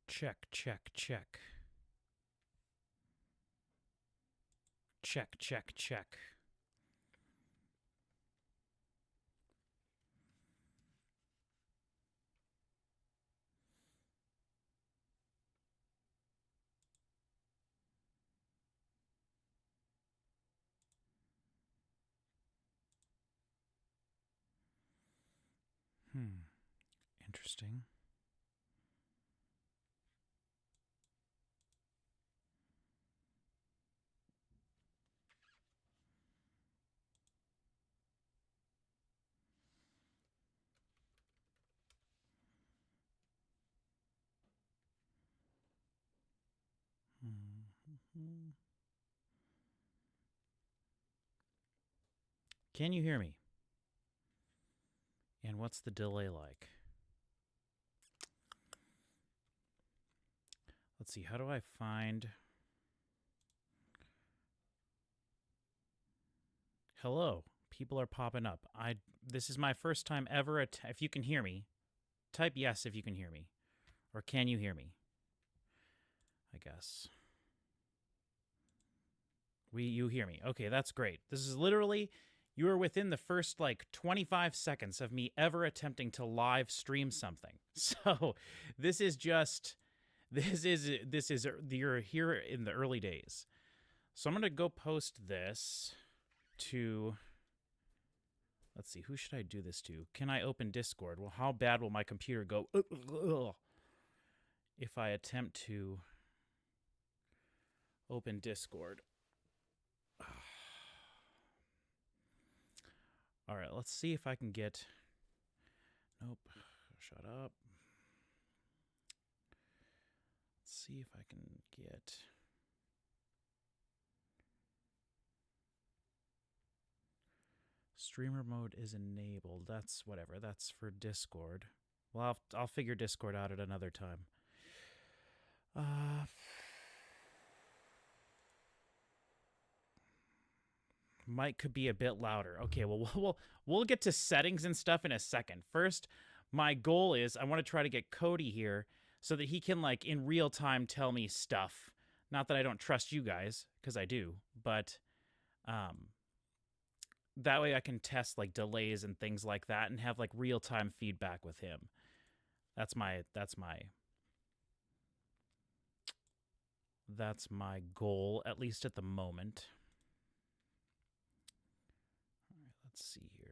Check, check, check. Check, check, check. Interesting. Can you hear me? And what's the delay like? Let's see, how do I find... Hello, people are popping up. This is my first time ever, if you can hear me, type yes if you can hear me. Or can you hear me? I guess. You hear me. Okay, that's great. This is literally, you are within the first like 25 seconds of me ever attempting to live stream something. So this is you're here in the early days. So I'm going to go post this to, let's see, who should I do this to? Can I open Discord? Well, how bad will my computer go if I attempt to open Discord? All right, let's see if I can get... Nope, shut up. Let's see if I can get... Streamer mode is enabled. That's whatever. That's for Discord. Well, I'll figure Discord out at another time. Mic could be a bit louder. Okay, well, we'll get to settings and stuff in a second. First, my goal is I want to try to get Cody here so that he can, like, in real time tell me stuff. Not that I don't trust you guys, because I do, but that way I can test, like, delays and things like that and have, like, real-time feedback with him. That's my goal, at least at the moment. All right, let's see here.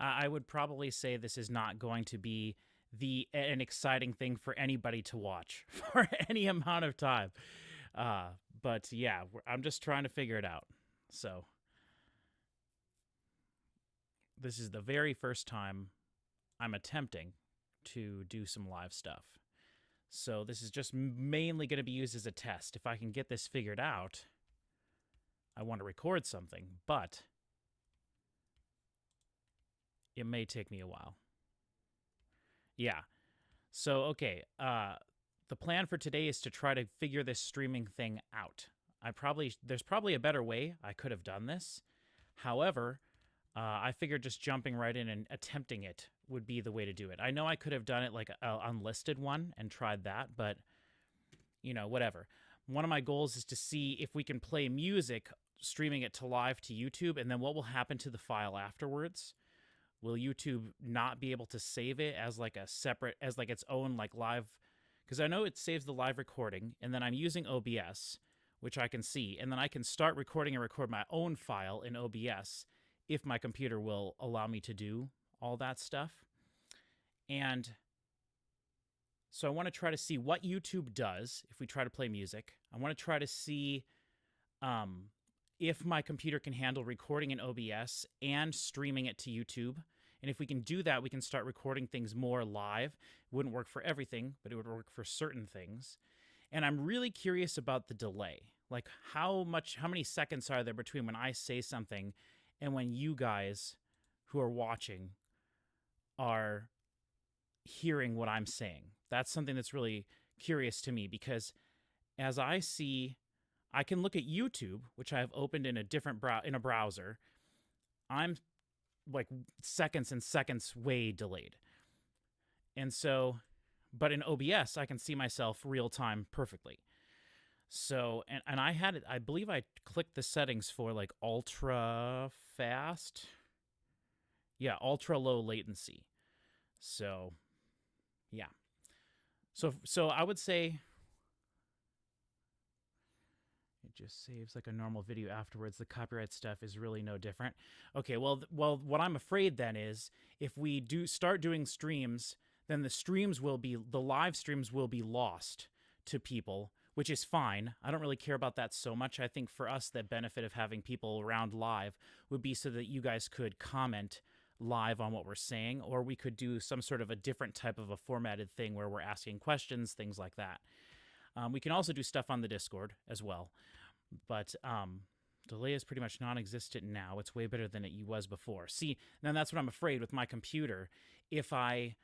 I would probably say this is not going to be an exciting thing for anybody to watch for any amount of time. But yeah, I'm just trying to figure it out. So this is the very first time I'm attempting to do some live stuff. So this is just mainly going to be used as a test. If I can get this figured out, I want to record something, but it may take me a while. Yeah. So, okay. The plan for today is to try to figure this streaming thing out. There's probably a better way I could have done this. However, I figured just jumping right in and attempting it would be the way to do it. I know I could have done it like an unlisted one and tried that, but, you know, whatever. One of my goals is to see if we can play music, streaming it to live to YouTube, and then what will happen to the file afterwards. Will YouTube not be able to save it as like a separate, as like its own like live? Because I know it saves the live recording, and then I'm using OBS, which I can see, and then I can start recording and record my own file in OBS if my computer will allow me to do all that stuff. And so I want to try to see what YouTube does if we try to play music. I want to try to see if my computer can handle recording in OBS and streaming it to YouTube. And if we can do that, we can start recording things more live. It wouldn't work for everything, but it would work for certain things. And I'm really curious about the delay. Like how many seconds are there between when I say something and when you guys who are watching are hearing what I'm saying? That's something that's really curious to me because as I see, I can look at YouTube, which I have opened in a different in a browser. I'm like seconds and seconds way delayed. And so, but in OBS, I can see myself real time perfectly. So, and I had it, I believe I clicked the settings for like ultra fast. Yeah, ultra low latency. So, yeah. So I would say it just saves like a normal video afterwards. The copyright stuff is really no different. Okay, well, what I'm afraid then is if we do start doing streams, then the live streams will be lost to people, which is fine. I don't really care about that so much. I think for us, the benefit of having people around live would be so that you guys could comment live on what we're saying, or we could do some sort of a different type of a formatted thing where we're asking questions, things like that. We can also do stuff on the Discord as well, but delay is pretty much non-existent now. It's way better than it was before. See, now that's what I'm afraid with my computer. If I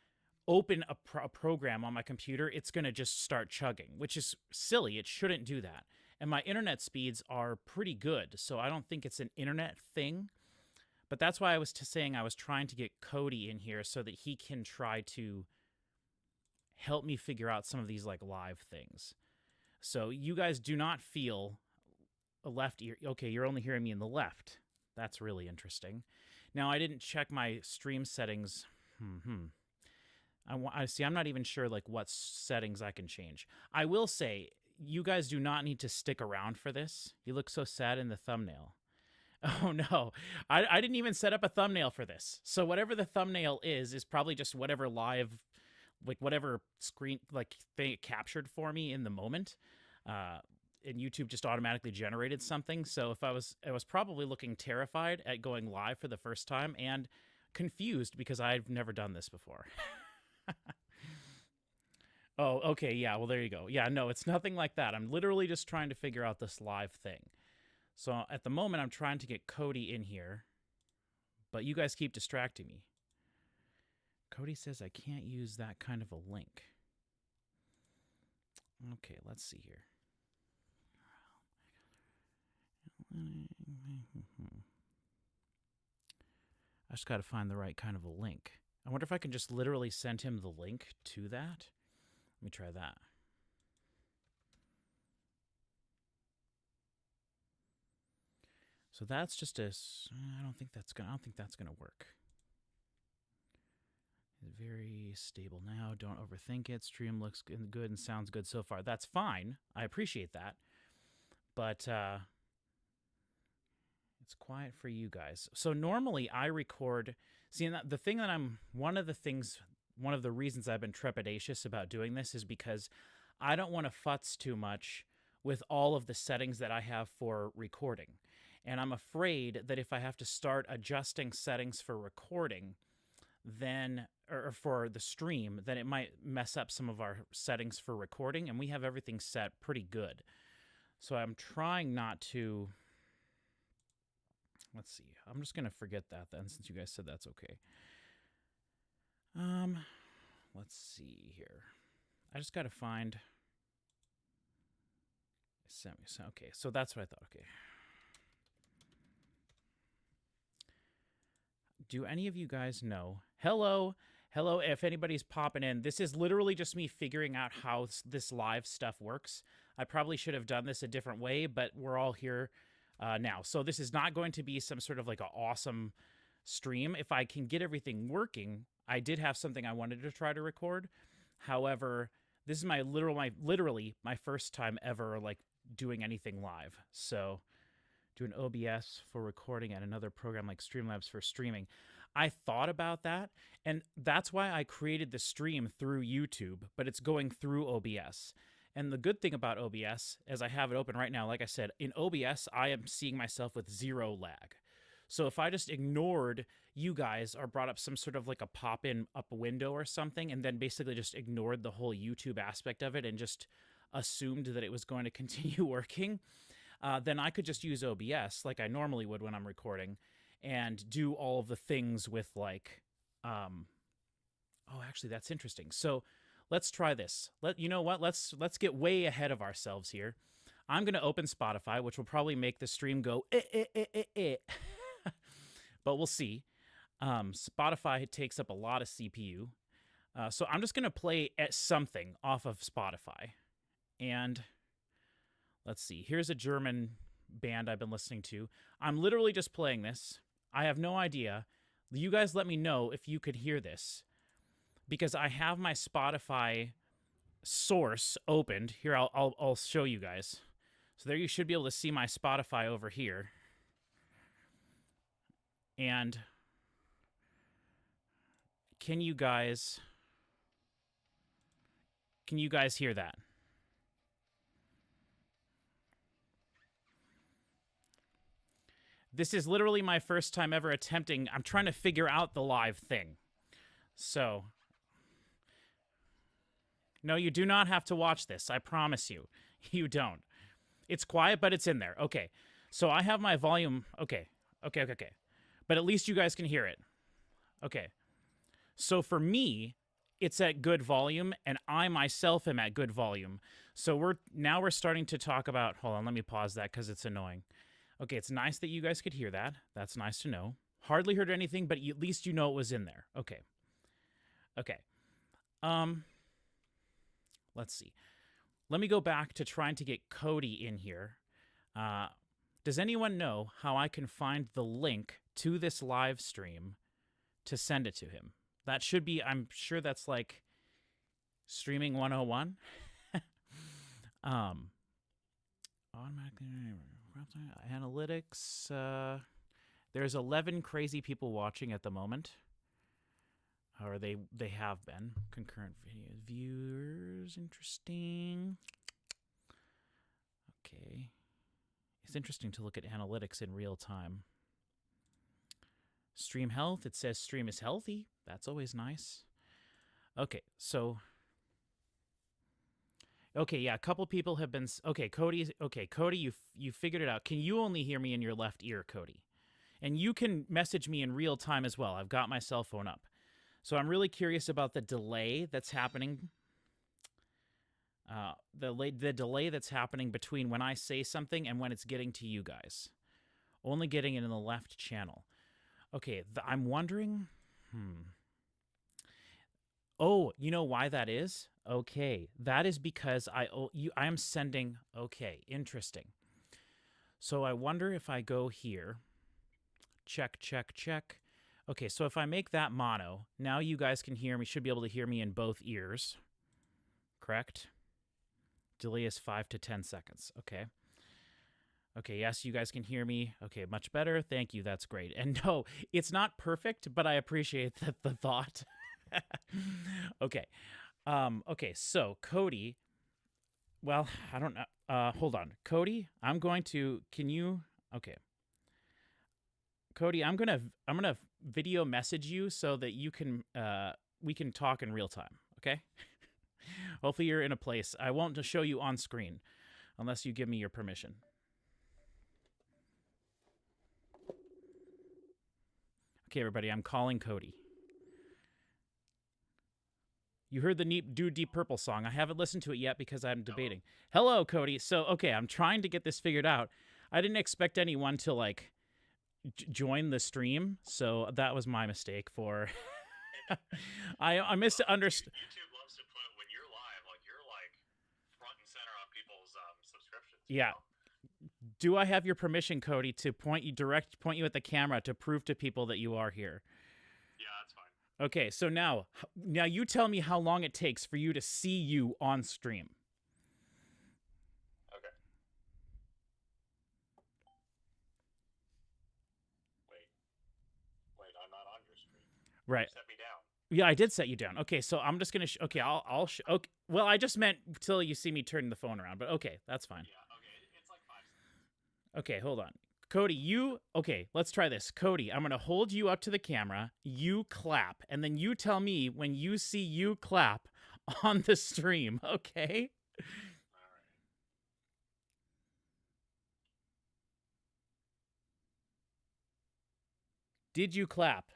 open a program on my computer, it's going to just start chugging, which is silly. It shouldn't do that. And my internet speeds are pretty good, so I don't think it's an internet thing. But that's why I was saying I was trying to get Cody in here so that he can try to help me figure out some of these like live things. So you guys do not feel a left ear. Okay, you're only hearing me in the left. That's really interesting. Now, I didn't check my stream settings. I see. I'm not even sure like what settings I can change. I will say you guys do not need to stick around for this. You look so sad in the thumbnail. Oh no, I didn't even set up a thumbnail for this. So whatever the thumbnail is probably just whatever live, like whatever screen like thing it captured for me in the moment. And YouTube just automatically generated something. So if I was probably looking terrified at going live for the first time and confused because I've never done this before. Oh, okay, yeah, well there you go. Yeah, no, it's nothing like that. I'm literally just trying to figure out this live thing. So at the moment, I'm trying to get Cody in here, but you guys keep distracting me. Cody says I can't use that kind of a link. Okay, let's see here. I just got to find the right kind of a link. I wonder if I can just literally send him the link to that. Let me try that. So that's just I don't think that's gonna work. It's very stable now. Don't overthink it. Stream looks good and sounds good so far. That's fine. I appreciate that. But it's quiet for you guys. So normally I record. See, the thing that one of the reasons I've been trepidatious about doing this is because I don't want to futz too much with all of the settings that I have for recording. And I'm afraid that if I have to start adjusting settings for recording, then, or for the stream, then it might mess up some of our settings for recording, and we have everything set pretty good. So I'm trying not to, let's see, I'm just going to forget that then, since you guys said that's okay. Let's see here. I just got to find, okay, so that's what I thought, okay. Do any of you guys know? Hello, if anybody's popping in. This is literally just me figuring out how this live stuff works. I probably should have done this a different way, but we're all here now. So this is not going to be some sort of like an awesome stream. If I can get everything working, I did have something I wanted to try to record. However, this is literally my first time ever like doing anything live. So do an OBS for recording and another program like Streamlabs for streaming. I thought about that, and that's why I created the stream through YouTube, but it's going through OBS. And the good thing about OBS, as I have it open right now, like I said, in OBS, I am seeing myself with 0 lag. So if I just ignored you guys or brought up some sort of like a pop-in up window or something, and then basically just ignored the whole YouTube aspect of it and just assumed that it was going to continue working, then I could just use OBS like I normally would when I'm recording and do all of the things with like, oh, actually, that's interesting. So let's try this. You know what? Let's get way ahead of ourselves here. I'm going to open Spotify, which will probably make the stream go but we'll see. Spotify takes up a lot of CPU. So I'm just going to play at something off of Spotify. And let's see. Here's a German band I've been listening to. I'm literally just playing this. I have no idea. You guys let me know if you could hear this, because I have my Spotify source opened. Here, I'll show you guys. So there you should be able to see my Spotify over here. And can you guys hear that? This is literally my first time ever attempting. I'm trying to figure out the live thing. So, no, you do not have to watch this. I promise you. You don't. It's quiet, but it's in there. Okay. So I have my volume. Okay. But at least you guys can hear it. Okay. So for me, it's at good volume, and I myself am at good volume. So we're starting to talk about, hold on, let me pause that because it's annoying. Okay, it's nice that you guys could hear that. That's nice to know. Hardly heard anything, but at least you know it was in there. Okay. Let's see. Let me go back to trying to get Cody in here. Does anyone know how I can find the link to this live stream to send it to him? That should be, I'm sure that's like streaming 101. Automatically analytics. There's 11 crazy people watching at the moment. Or they have been. Concurrent video viewers. Interesting. Okay. It's interesting to look at analytics in real time. Stream health. It says stream is healthy. That's always nice. Okay, so... Okay, yeah, a couple people have been... Okay, Cody, you figured it out. Can you only hear me in your left ear, Cody? And you can message me in real time as well. I've got my cell phone up. So I'm really curious about the delay that's happening. The delay that's happening between when I say something and when it's getting to you guys. Only getting it in the left channel. Okay, I'm wondering... Oh, you know why that is? Okay, that is because I'm sending... Okay, interesting. So I wonder if I go here. Check. Okay, so if I make that mono, now you guys can hear me, should be able to hear me in both ears. Correct? Delay is 5 to 10 seconds. Okay. Okay, yes, you guys can hear me. Okay, much better. Thank you. That's great. And no, it's not perfect, but I appreciate the thought. Okay. Okay, so Cody, well, I don't know. Hold on. Cody, I'm going to, can you, okay. Cody, I'm going to video message you so that you can, we can talk in real time. Okay. Hopefully you're in a place. I won't show you on screen unless you give me your permission. Okay, everybody, I'm calling Cody. You heard the Deep Purple song. I haven't listened to it yet because I'm debating. Hello, Cody. So, okay, I'm trying to get this figured out. I didn't expect anyone to, like, join the stream, so that was my mistake for... I misunderstood. YouTube loves to put, when you're live, like, you're, like, front and center on people's subscriptions. Yeah. Do I have your permission, Cody, to point you at the camera to prove to people that you are here? Yeah, that's fine. Okay, so now you tell me how long it takes for you to see you on stream. Okay. Wait, I'm not on your screen. Right. You set me down. Yeah, I did set you down. Okay, so I'm just gonna. Okay, I'll. Okay, well, I just meant till you see me turn the phone around, but okay, that's fine. Yeah. Okay, it's like 5 seconds. Okay, hold on. Cody, okay, let's try this. Cody, I'm going to hold you up to the camera, you clap, and then you tell me when you see you clap on the stream, okay? All right. Did you clap?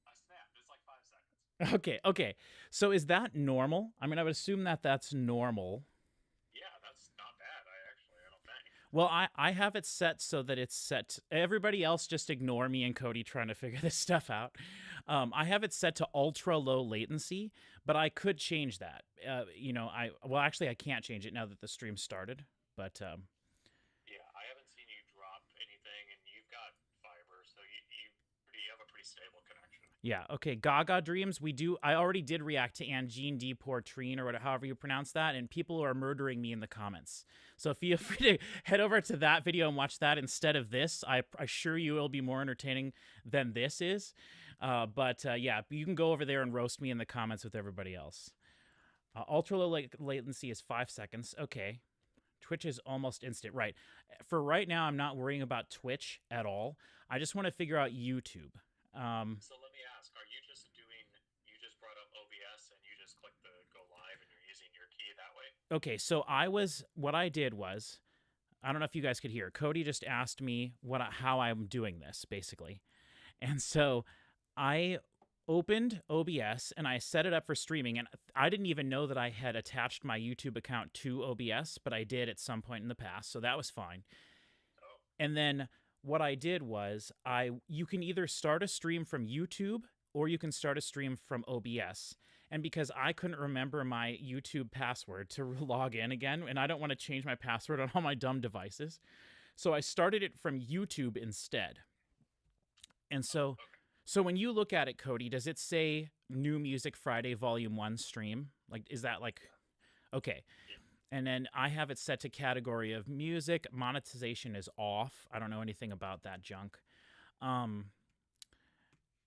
I snapped. It's like 5 seconds. Okay. So is that normal? I mean, I would assume that that's normal. Yeah, that's not bad. I don't think. Well, I have it set so that it's set. Everybody else just ignore me and Cody trying to figure this stuff out. I have it set to ultra low latency, but I could change that. Actually, I can't change it now that the stream started. But Yeah, I haven't seen you drop anything, and you've got fiber, so you have a pretty stable connection. yeah, okay. Gaga Dreams, we do. I already did react to Angine D. Portrine, or whatever, however you pronounce that, and people are murdering me in the comments. So feel free to head over to that video and watch that instead of this. I assure you it'll be more entertaining than this is. Yeah, you can go over there and roast me in the comments with everybody else. Ultra low latency is 5 seconds. Okay. Twitch is almost instant. Right. For right now, I'm not worrying about Twitch at all. I just want to figure out YouTube. So let me ask: Are you just doing? You just brought up OBS, and you just click the go live, and you're using your key that way? Okay, so what I did was, I don't know if you guys could hear. Cody just asked me how I'm doing this, basically. And so I opened OBS and I set it up for streaming. And I didn't even know that I had attached my YouTube account to OBS, but I did at some point in the past. So that was fine. Oh. And then what I did was you can either start a stream from YouTube or you can start a stream from OBS. And because I couldn't remember my YouTube password to log in again, and I don't want to change my password on all my dumb devices, so I started it from YouTube instead. And so, Okay. so when you look at it, Cody, does it say New Music Friday Volume 1 stream? Like, is that like, okay. Yeah. And then I have it set to category of music. Monetization is off. I don't know anything about that junk.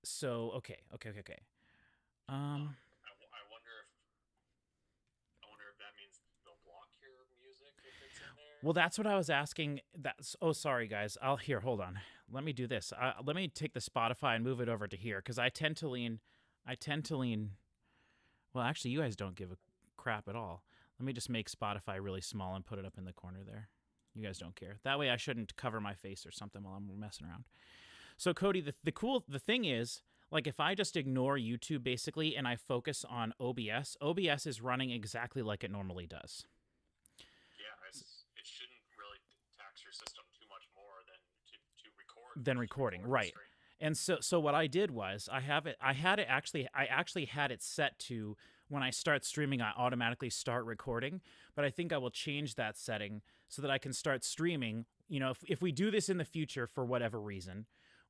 So, okay. I wonder if that means they'll block your music if it's in there. Well, that's what I was asking. Sorry, guys. Hold on. Let me do this. Let me take the Spotify and move it over to here because I tend to lean. Well, actually, you guys don't give a crap at all. Let me just make Spotify really small and put it up in the corner there. You guys don't care. That way I shouldn't cover my face or something while I'm messing around. So, Cody, the thing is, like, if I just ignore YouTube basically and I focus on OBS, OBS is running exactly like it normally does. Yeah, it shouldn't really tax your system too much more to record. Than recording, right? And so what I did was I actually had it set to when I start streaming, I automatically start recording. But I think I will change that setting so that I can start streaming. You know, if we do this in the future for whatever reason,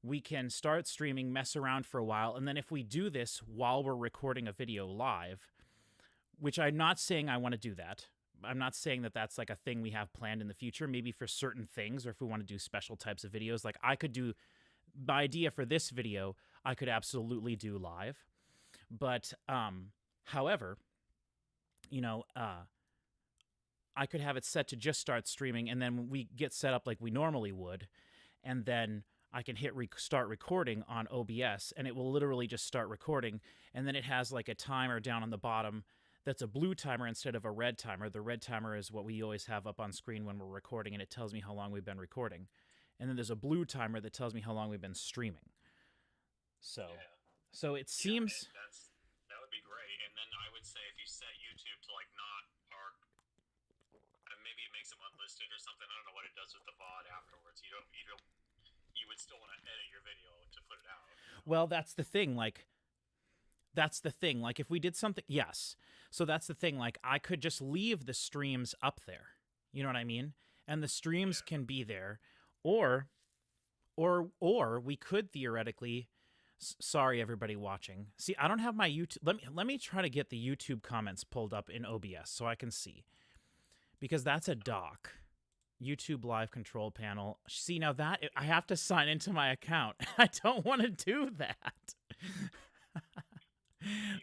we can start streaming, mess around for a while, and then if we do this while we're recording a video live, which I'm not saying I want to do that. I'm not saying that that's like a thing we have planned in the future, maybe for certain things or if we want to do special types of videos. Like I could do, my idea for this video, I could absolutely do live. But however, I could have it set to just start streaming and then we get set up like we normally would. And then I can hit start recording on OBS and it will literally just start recording. And then it has like a timer down on the bottom that's a blue timer instead of a red timer. The red timer is what we always have up on screen when we're recording, and it tells me how long we've been recording. And then there's a blue timer that tells me how long we've been streaming. So, yeah. So it seems... That would be great. And then I would say if you set YouTube to like not arc, maybe it makes them unlisted or something. I don't know what it does with the VOD afterwards. You would still want to edit your video to put it out. Well, that's the thing. Like, if we did something, yes. So that's the thing. Like, I could just leave the streams up there. You know what I mean? And the streams can be there, or we could theoretically. Sorry, everybody watching. See, I don't have my YouTube. Let me try to get the YouTube comments pulled up in OBS so I can see, because that's a doc. YouTube live control panel. See, now that I have to sign into my account. I don't want to do that.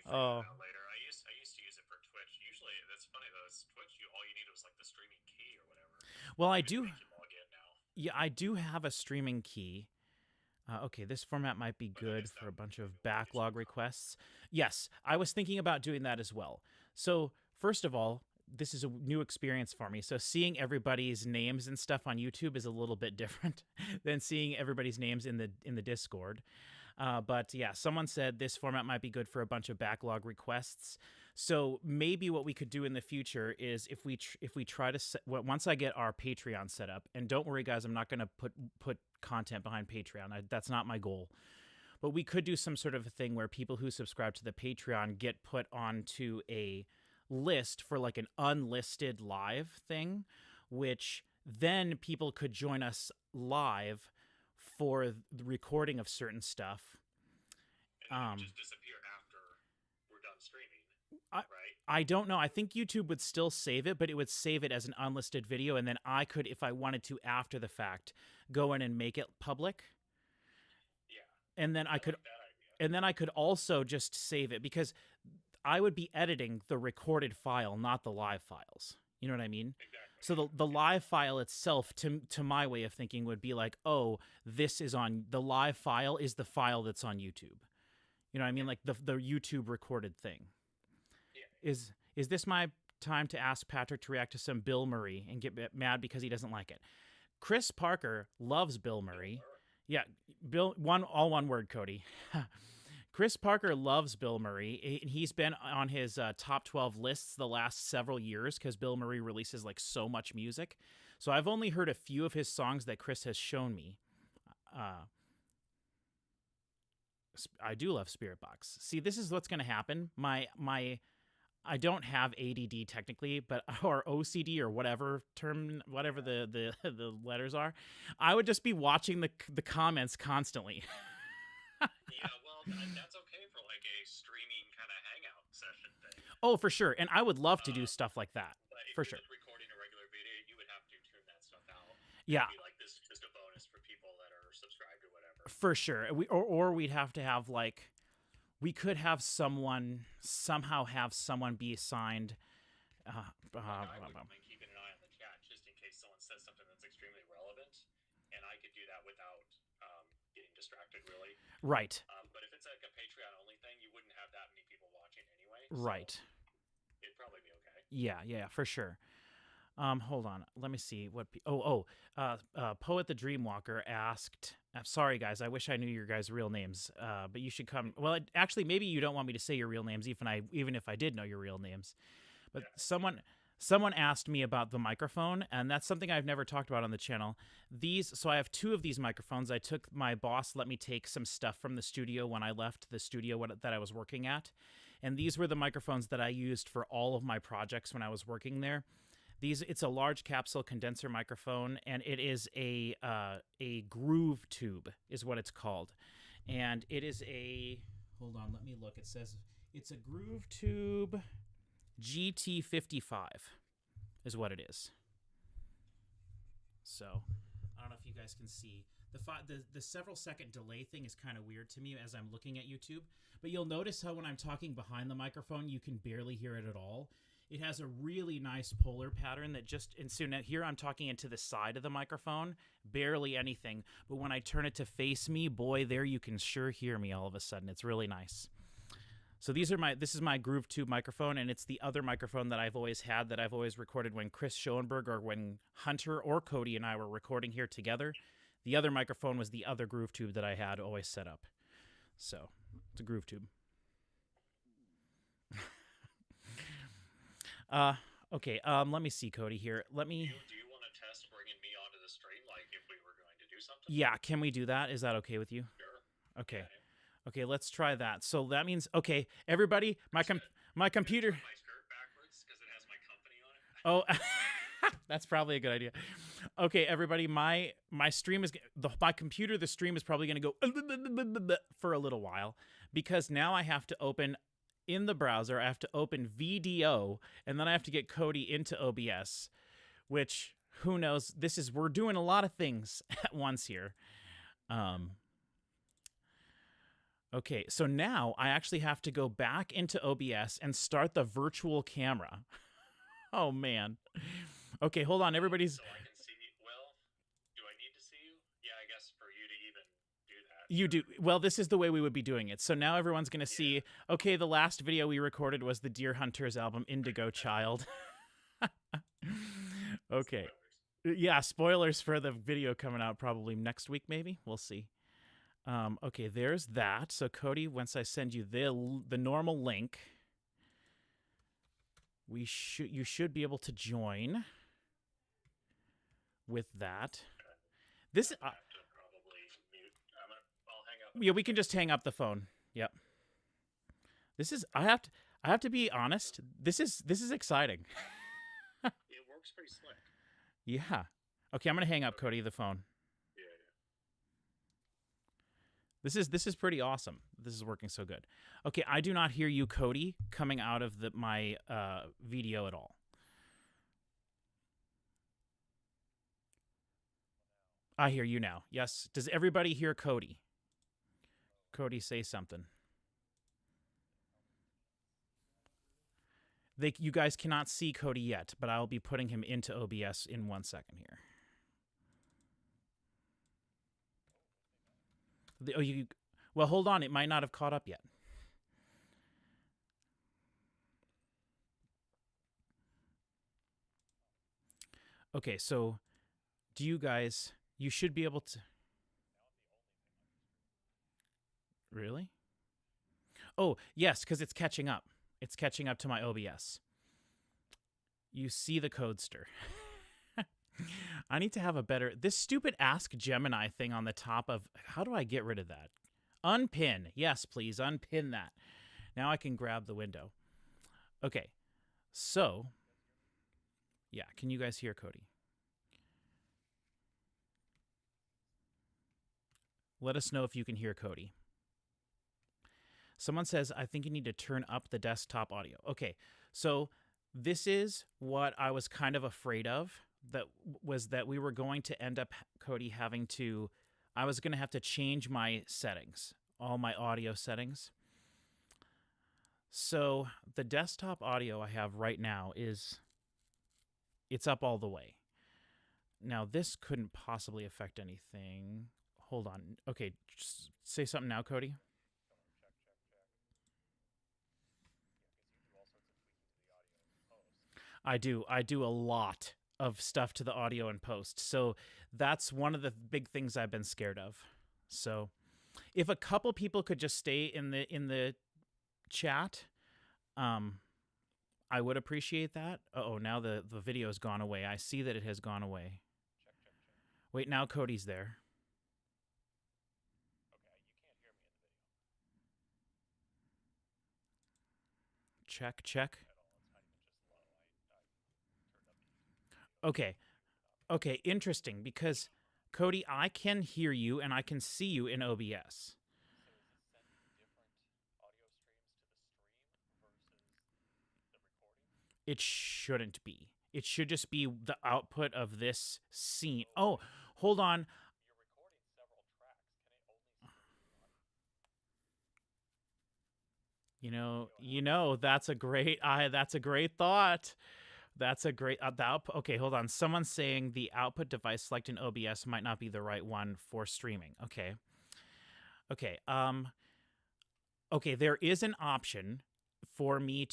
Oh. Later. I used to use it for Twitch. Usually, that's funny though. It's Twitch. All you need was like the streaming key or whatever. Well, I do. Yeah, I do have a streaming key. Okay, this format might be good for a bunch of backlog requests. Yes, I was thinking about doing that as well. So, first of all, this is a new experience for me. So seeing everybody's names and stuff on YouTube is a little bit different than seeing everybody's names in the Discord. But yeah, someone said this format might be good for a bunch of backlog requests. So maybe what we could do in the future is if we try to once I get our Patreon set up, and don't worry guys, I'm not going to put content behind Patreon. That's not my goal. But we could do some sort of a thing where people who subscribe to the Patreon get put onto a list for like an unlisted live thing, which then people could join us live for the recording of certain stuff. And just disappear after we're done streaming, right? I don't know. I think YouTube would still save it, but it would save it as an unlisted video, and then I could, if I wanted to after the fact, go in and make it public. Yeah. And then I could, like that idea. and then I could also just save it, because I would be editing the recorded file, not the live files. You know what I mean? Exactly. So the live file itself, to my way of thinking, would be like, oh, this is on the live file is the file that's on YouTube. You know what I mean? Like the YouTube recorded thing. Yeah. Is this my time to ask Patrick to react to some Bill Murray and get mad because he doesn't like it? Chris Parker loves Bill Murray. Yeah, all one word, Cody. Chris Parker loves Bill Murray. He's been on his top 12 lists the last several years because Bill Murray releases like so much music. So I've only heard a few of his songs that Chris has shown me. I do love Spirit Box. See, this is what's going to happen. I don't have ADD technically, but or OCD or whatever the letters are. I would just be watching the comments constantly. Yeah, well, that's okay for like a streaming kind of hangout session thing. Oh, for sure. And I would love to do stuff like that. But if For you're sure. just recording a regular video, you would have to tune that stuff out. Yeah. It'd be like this is just a bonus for people that are subscribed or whatever. For sure. Or we'd have to have like, we could have somehow have someone be assigned. I would mind keeping an eye on the chat just in case someone says something that's extremely relevant, and I could do that without getting distracted, really. Right. But if it's like a Patreon only thing, you wouldn't have that many people watching anyway. So Right. it'd probably be okay. Yeah, for sure. Hold on. Let me see what. Poet the Dreamwalker asked. I'm sorry, guys. I wish I knew your guys' real names. But you should come. Well, actually, maybe you don't want me to say your real names, even if I did know your real names. But Yeah. someone asked me about the microphone, and that's something I've never talked about on the channel. So I have two of these microphones. I took my boss let me take some stuff from the studio when I left the studio that I was working at, and these were the microphones that I used for all of my projects when I was working there. It's a large capsule condenser microphone, and it is a groove tube is what it's called. And it is hold on, let me look. It says it's a groove tube GT55 is what it is. So I don't know if you guys can see the several second delay thing is kind of weird to me as I'm looking at YouTube, but you'll notice how when I'm talking behind the microphone you can barely hear it at all. It has a really nice polar pattern that and so now here I'm talking into the side of the microphone, barely anything. But when I turn it to face me, boy, there you can sure hear me all of a sudden. It's really nice. So this is my Groove Tube microphone, and it's the other microphone that I've always had that I've always recorded when Chris Schoenberg or when Hunter or Cody and I were recording here together. The other microphone was the other Groove Tube that I had always set up. So it's a Groove Tube. Okay, let me see, Cody, here. Do you want to test bringing me onto the stream, like if we were going to do something? Yeah, can we do that? Is that okay with you? Sure. Okay. Yeah. Okay, let's try that. So that means, okay, everybody, my computer. My skirt backwards because it has my company on it. Oh, that's probably a good idea. Okay, everybody, my stream is the stream is probably going to go for a little while because now I have to open in the browser. I have to open VDO, and then I have to get Cody into OBS, which who knows? We're doing a lot of things at once here. Okay, so now I actually have to go back into OBS and start the virtual camera. Oh man. Okay, hold on, everybody's. So I can see. Well, do I need to see you? Yeah, I guess for you to even do that. You do. Well, this is the way we would be doing it. So now everyone's going to see, okay, the last video we recorded was the Deer Hunters album, Indigo Child. Okay. Spoilers. Yeah, spoilers for the video coming out probably next week, maybe. We'll see. Okay, there's that. So Cody, once I send you the normal link, you should be able to join with that. This I have to probably mute. I'll hang up. yeah, we can just hang up the phone. Yep. This is I have to be honest. This is exciting. It works pretty slick. Yeah. Okay, I'm gonna hang up Cody the phone. Yeah. This is pretty awesome. This is working so good. Okay, I do not hear you, Cody, coming out of my video at all. I hear you now. Yes. Does everybody hear Cody? Cody, say something. You guys cannot see Cody yet, but I'll be putting him into OBS in 1 second here. Well, hold on. It might not have caught up yet. Okay, so do you guys... You should be able to... Really? Oh, yes, because it's catching up. It's catching up to my OBS. You see the codester. I need to have a better... This stupid Ask Gemini thing on the top of... How do I get rid of that? Unpin. Yes, please. Unpin that. Now I can grab the window. Okay. So... Yeah, can you guys hear Cody? Let us know if you can hear Cody. Someone says, I think you need to turn up the desktop audio. Okay, so this is what I was kind of afraid of. That we were going to end up, Cody, having to... I was going to have to change my settings, all my audio settings. So the desktop audio I have right now is... It's up all the way. Now, this couldn't possibly affect anything. Hold on. Okay, just say something now, Cody. I do a lot of stuff to the audio in post. So that's one of the big things I've been scared of. So if a couple people could just stay in the chat, I would appreciate that. Uh-oh, now the video has gone away. I see that it has gone away. Wait, now Cody's there. Check, check. Okay. Okay, interesting, because, Cody, I can hear you and I can see you in OBS. It shouldn't be. It should just be the output of this scene. Oh, hold on. You know, that's a great thought. That's a great okay, hold on. Someone's saying the output device selected in OBS might not be the right one for streaming. Okay. Okay. Okay, there is an option for me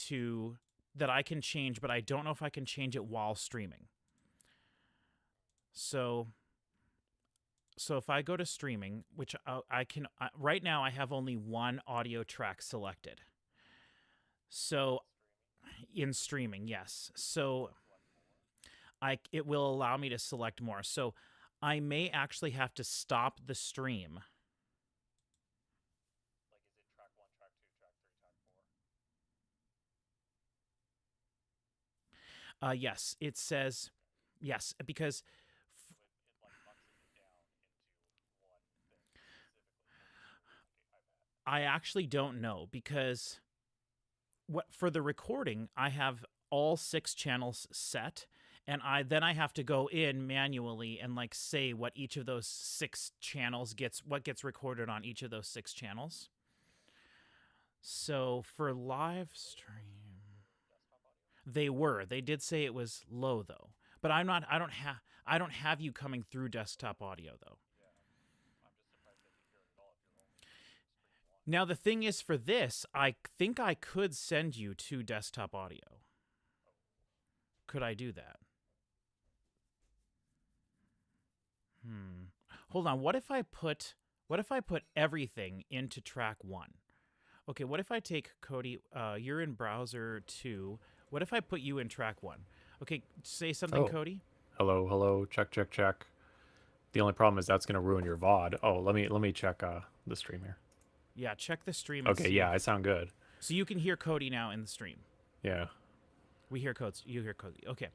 that I can change, but I don't know if I can change it while streaming. So if I go to streaming, which I can right now I have only one audio track selected. So in streaming, yes. So it will allow me to select more. So I may actually have to stop the stream. Like, is it track 1, track 2, track 3, track 4? Yes, it says yes, because I actually don't know, because for the recording, I have all 6 channels set, and then I have to go in manually and like say what each of those 6 channels gets recorded on each of those 6 channels. So for live stream, they did say it was low though, but I don't have you coming through desktop audio though. Now, the thing is, for this, I think I could send you to desktop audio. Could I do that? Hold on. What if I put What if I put everything into track 1? Okay, what if I take Cody, you're in browser 2. What if I put you in track 1? Okay, say something, Oh. Cody. Hello, check. The only problem is that's gonna ruin your VOD. Oh, let me check the stream here. Yeah, check the stream and Okay, see. yeah, I sound good. So you can hear Cody now in the stream. Yeah. We hear Cody. You hear Cody. Okay.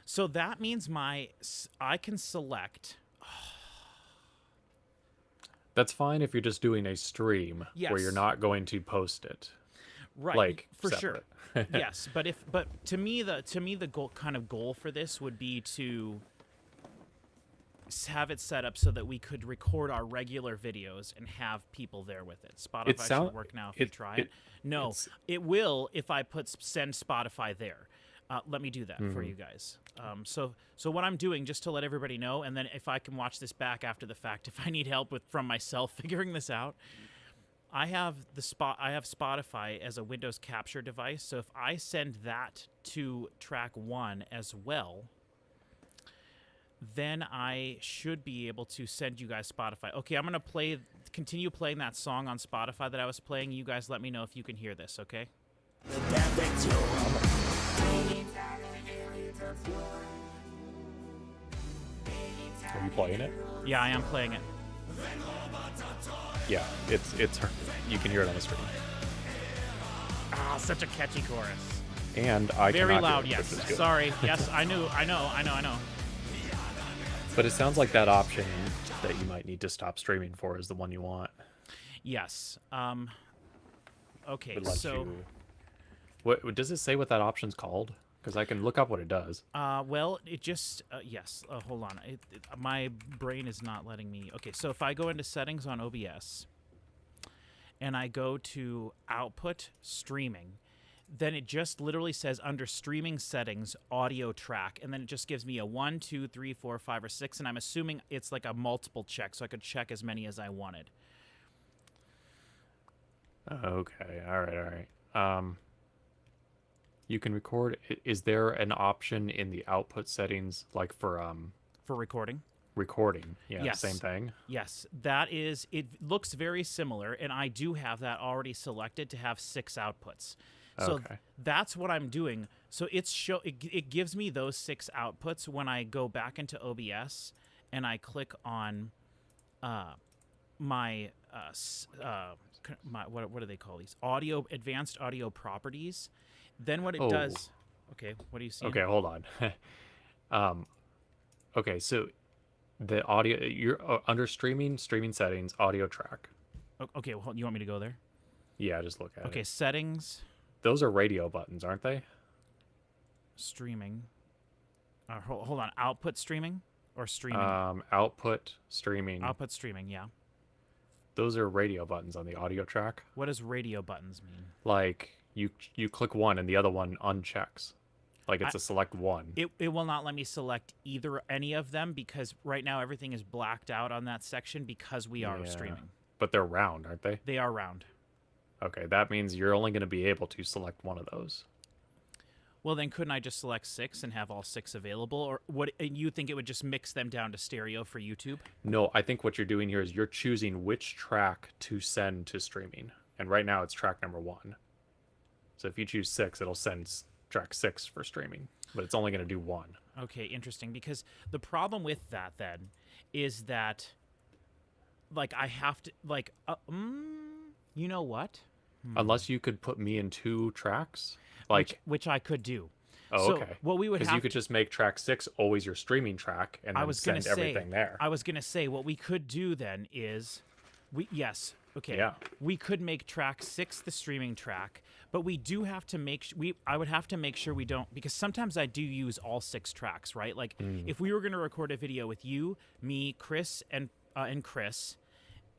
So that means I can select. That's fine if you're just doing a stream where you're Yes. not going to post it. Right. Like for separate. sure. Yes, but to me the goal for this would be to have it set up so that we could record our regular videos and have people there with it. Spotify should work now if you try it. No, it will if I send Spotify there. Let me do that for you guys. So what I'm doing, just to let everybody know, and then if I can watch this back after the fact, if I need help from myself figuring this out, I have Spotify as a Windows capture device. So if I send that to track 1 as well, then I should be able to send you guys Spotify. Okay, I'm gonna continue playing that song on Spotify that I was playing. You guys let me know if you can hear this, okay? Are you playing it? Yeah, I am playing it. Yeah, it's you can hear it on the stream. Ah, such a catchy chorus. And I Very cannot loud, hear it, yes. which is good. Sorry. Yes, I know. But it sounds like that option that you might need to stop streaming for is the one you want. Yes. Okay, Would let so you... What does it say what that option's called? Because I can look up what it does. well, it just yes. Hold on. My brain is not letting me. Okay, so if I go into settings on OBS and I go to output streaming, then it just literally says under streaming settings audio track, and then it just gives me a 1, 2, 3, 4, 5, or 6, and I'm assuming it's like a multiple check, so I could check as many as I wanted. Okay, all right. You can record. Is there an option in the output settings, like for recording? Recording, yeah, Yes. same thing. Yes, that is. It looks very similar, and I do have that already selected to have 6 outputs. So Okay. that's what I'm doing. So it gives me those 6 outputs when I go back into OBS and I click on my what do they call these? Advanced audio properties. Then what it does. Okay, what do you see? Okay, hold on. Okay, so the audio, you're under streaming settings, audio track. Okay, well, you want me to go there? Yeah, just look at it. Okay, settings, Those are radio buttons, aren't they? streaming. Hold on, output streaming or streaming? Output streaming. Output streaming, yeah. Those are radio buttons on the audio track. What does radio buttons mean? Like you click one and the other one unchecks. Like it's a select one. It will not let me select any of them because right now everything is blacked out on that section because we are streaming. But they're round, aren't they? They are round. Okay, that means you're only going to be able to select one of those. Well, then couldn't I just select 6 and have all 6 available? Or what? And you think it would just mix them down to stereo for YouTube? No, I think what you're doing here is you're choosing which track to send to streaming. And right now it's track number 1. So if you choose 6, it'll send track 6 for streaming. But it's only going to do 1. Okay, interesting. Because the problem with that then is that, like, I have to, like, you know what? Unless you could put me in 2 tracks. Like, which I could do. Oh, so okay. What we would because you could just make track 6 always your streaming track and then send everything there. I was gonna say what we could do then is, Yeah. we could make track 6 the streaming track, but we do have to I would have to make sure we don't, because sometimes I do use all 6 tracks, right? Like if we were gonna record a video with you, me, Chris, and Chris,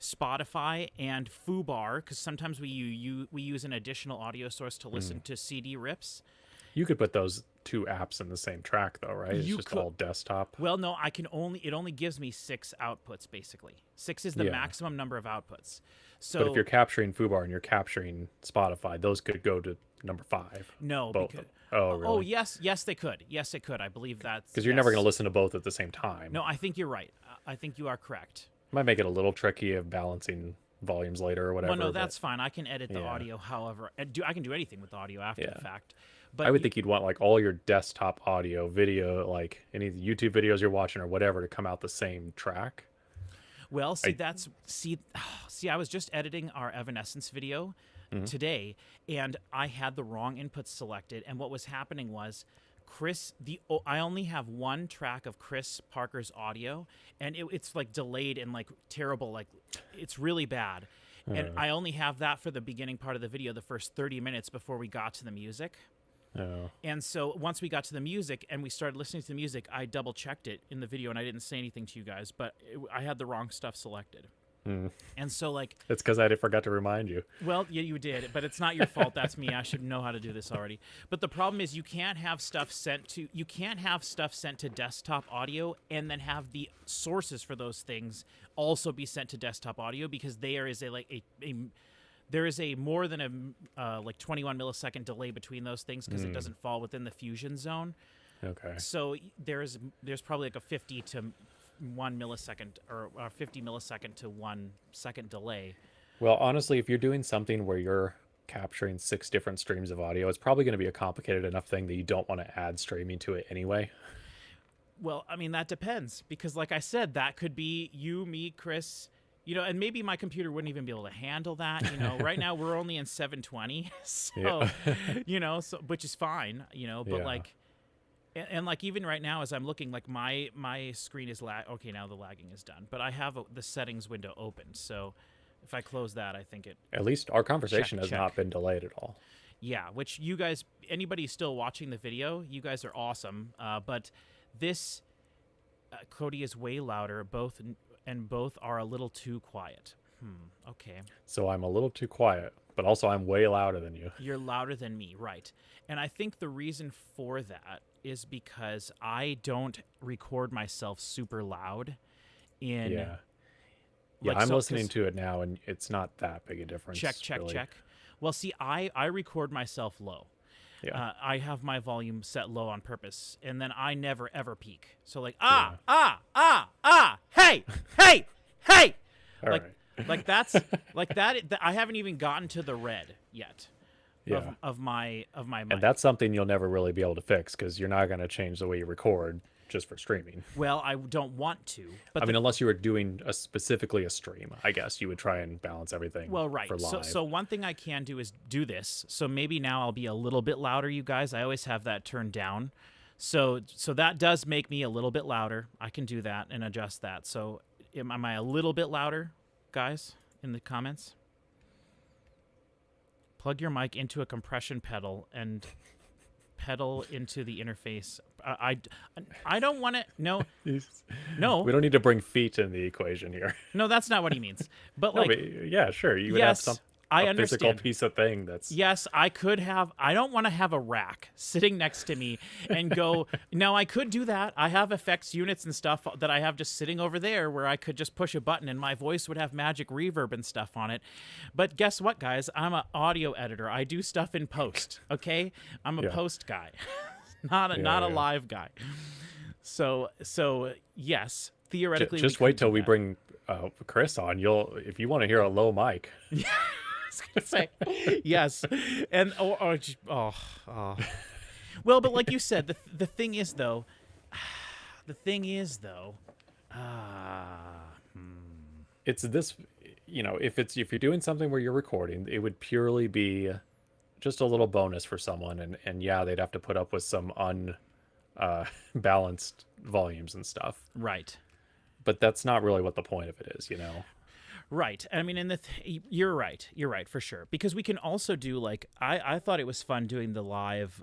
Spotify and Fubar, because sometimes we use an additional audio source to listen to CD rips. You could put those 2 apps in the same track though, right? It's just all desktop. Well, no, it only gives me 6 outputs basically. 6 is the maximum number of outputs. So But if you're capturing Fubar and you're capturing Spotify, those could go to number 5. no, both. because Really? oh yes, they could. Yes, it could. I believe that's Because you're never going to listen to both at the same time. No, I think you're right. I think you are correct. Might make it a little tricky of balancing volumes later or whatever. Well, no, but that's fine. I can edit the yeah. audio, however, I can do anything with the audio after the Yeah. fact. But I would think you'd want like all your desktop audio, video, like any of the YouTube videos you're watching or whatever, to come out the same track. well, see, see, I was just editing our Evanescence video today, and I had the wrong inputs selected. And what was happening was, I only have one track of Chris Parker's audio, and it's like delayed and like terrible, like it's really bad. And I only have that for the beginning part of the video, the first 30 minutes before we got to the music. Oh. And so once we got to the music and we started listening to the music, I double checked it in the video and I didn't say anything to you guys, but I had the wrong stuff selected. And so like, It's because I forgot to remind you. well, yeah, you did, but it's not your fault. That's me. I should know how to do this already. But the problem is you can't have stuff sent to desktop audio and then have the sources for those things also be sent to desktop audio, because there is there is a more than a like 21 millisecond delay between those things, because it doesn't fall within the fusion zone. Okay. So there's probably like a 50 to 1 millisecond or 50 millisecond to 1 second delay. Well, honestly, if you're doing something where you're capturing 6 different streams of audio, it's probably going to be a complicated enough thing that you don't want to add streaming to it anyway. Well, I mean, that depends, because like I said, that could be you, me, Chris, and maybe my computer wouldn't even be able to handle that. Right now we're only in 720, so, so, which is fine, but like, and like even right now as I'm looking, like my screen is okay, now the lagging is done, but I have the settings window open, so if I close that, I think it... At least our conversation has check. not been delayed at all. Yeah, which you guys, anybody still watching the video, you guys are awesome, but this, Cody is way louder, both are a little too quiet. Okay. So I'm a little too quiet, but also I'm way louder than you. You're louder than me, right. And I think the reason for that is because I don't record myself super loud in... Yeah. Like, I'm listening to it now, and it's not that big a difference. Check. really. Well, see, I record myself low. Yeah. I have my volume set low on purpose, and then I never ever peak. So like hey, All like right. like that's like that. I haven't even gotten to the red yet. Yeah. Of my mic. And that's something you'll never really be able to fix, because you're not going to change the way you record just for streaming. Well, I don't want to. But I mean, unless you were doing specifically a stream, I guess you would try and balance everything. Well, right. For live. So one thing I can do is do this. So maybe now I'll be a little bit louder, you guys. I always have that turned down. So that does make me a little bit louder. I can do that and adjust that. So am I a little bit louder, guys, in the comments? Plug your mic into a compression pedal and pedal into the interface. I don't want to. No. We don't need to bring feet in the equation here. No, that's not what he means. But No, like, but yeah, sure. You would yes, have I a understand. physical piece of thing that's... Yes, I could have. I don't want to have a rack sitting next to me and go. Now, I could do that. I have effects units and stuff that I have just sitting over there where I could just push a button and my voice would have magic reverb and stuff on it. But guess what, guys? I'm an audio editor. I do stuff in post. Okay, I'm a post guy, not a live guy. So yes, theoretically, just wait till we bring Chris on. If you want to hear a low mic. Say yes, and well, but like you said, the thing is though, it's this, if you're doing something where you're recording, it would purely be just a little bonus for someone, and yeah, they'd have to put up with some balanced volumes and stuff, right? But that's not really what the point of it is, Right. I mean, you're right. You're right for sure. Because we can also do like I thought it was fun doing the live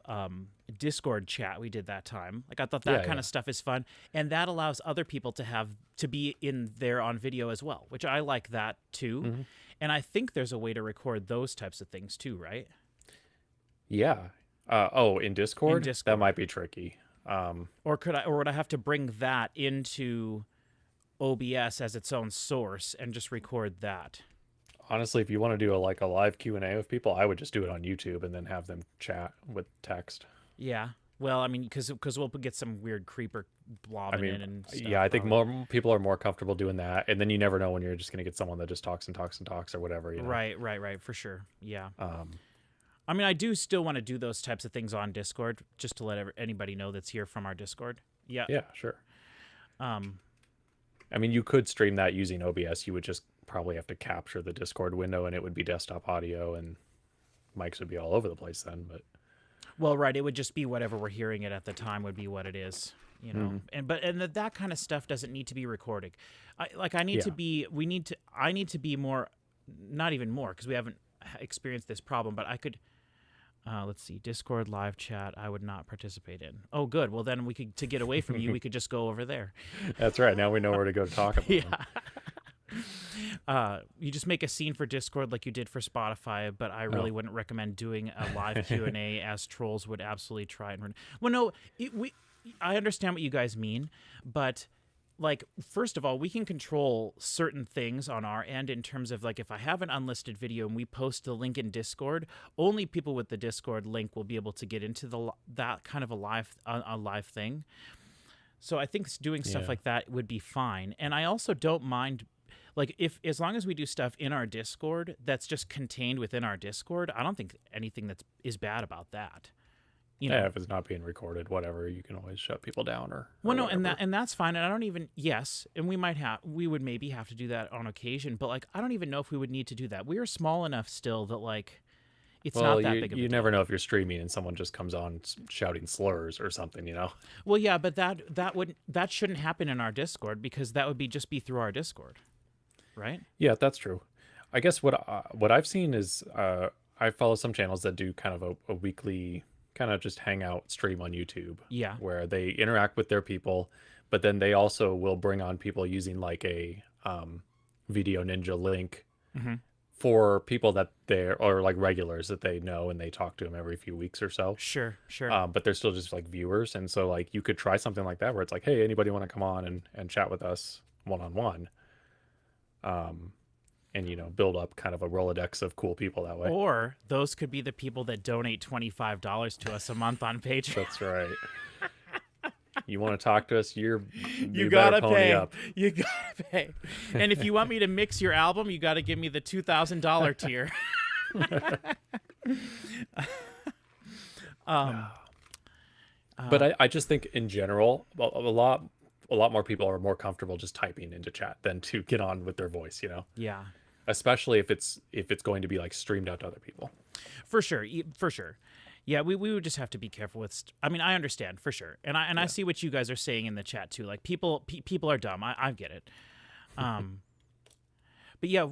Discord chat we did that time. Like I thought that kind of stuff is fun, and that allows other people to be in there on video as well, which I like that too. Mm-hmm. And I think there's a way to record those types of things too, right? Yeah. In Discord? That might be tricky. Or would I have to bring that into OBS as its own source and just record that? Honestly, if you want to do a live Q&A with people, I would just do it on YouTube and then have them chat with text. Yeah. Well, I mean, because we'll get some weird creeper blobbing in and stuff. yeah, I think probably. more people are more comfortable doing that, and then you never know when you're just gonna get someone that just talks and talks and talks or whatever, you know. Right, for sure. Yeah. Um, I mean, I do still want to do those types of things on Discord, just to let anybody know that's here from our Discord. Yeah. yeah, sure. Um. I mean, you could stream that using OBS. You would just probably have to capture the Discord window, and it would be desktop audio, and mics would be all over the place then. But Well, right. It would just be whatever we're hearing it at the time would be what it is, you know. And that kind of stuff doesn't need to be recorded. I need Yeah. to be. I need to be more. Not even more because we haven't experienced this problem. But I could. Let's see. Discord live chat. I would not participate in. Oh, good. Well, then we could to get away from you. We could just go over there. that's right. Now we know where to go to talk about them. Yeah. You just make a scene for Discord like you did for Spotify, but I really wouldn't recommend doing a live Q&A as trolls would absolutely try and run. Well, no, I understand what you guys mean, but like first of all, we can control certain things on our end in terms of like if I have an unlisted video and we post the link in Discord, only people with the Discord link will be able to get into that kind of a live thing. So I think doing stuff Yeah. like that would be fine. And I also don't mind like if as long as we do stuff in our Discord that's just contained within our Discord, I don't think anything is bad about that. You know. Yeah, if it's not being recorded, whatever, you can always shut people down or Well, no, whatever. and that's fine. And I don't even and we would maybe have to do that on occasion, but like I don't even know if we would need to do that. We are small enough still that like it's well, not that you, big of a you deal. never know if you're streaming and someone just comes on shouting slurs or something, you know. Well, yeah, but that shouldn't happen in our Discord because that would be through our Discord, right? Yeah, that's true. I guess what I've seen is I follow some channels that do kind of a weekly kind of just hangout stream on YouTube. Yeah. Where they interact with their people, but then they also will bring on people using like a Video Ninja link for people that they're or like regulars that they know and they talk to them every few weeks or so. Sure. But they're still just like viewers, and so like you could try something like that where it's like, hey, anybody want to come on and chat with us one-on-one, and you know, build up kind of a Rolodex of cool people that way. Or those could be the people that donate $25 to us a month on Patreon. That's right. You want to talk to us? You gotta better pony pay. up. You gotta pay. And if you want me to mix your album, you gotta give me the $2,000 tier. But I just think in general, a lot more people are more comfortable just typing into chat than to get on with their voice, you know. Yeah, Especially if it's going to be like streamed out to other people. for sure. Yeah, we would just have to be careful with. I mean, I understand for sure, and I see what you guys are saying in the chat too. Like people are dumb. I get it. But yeah,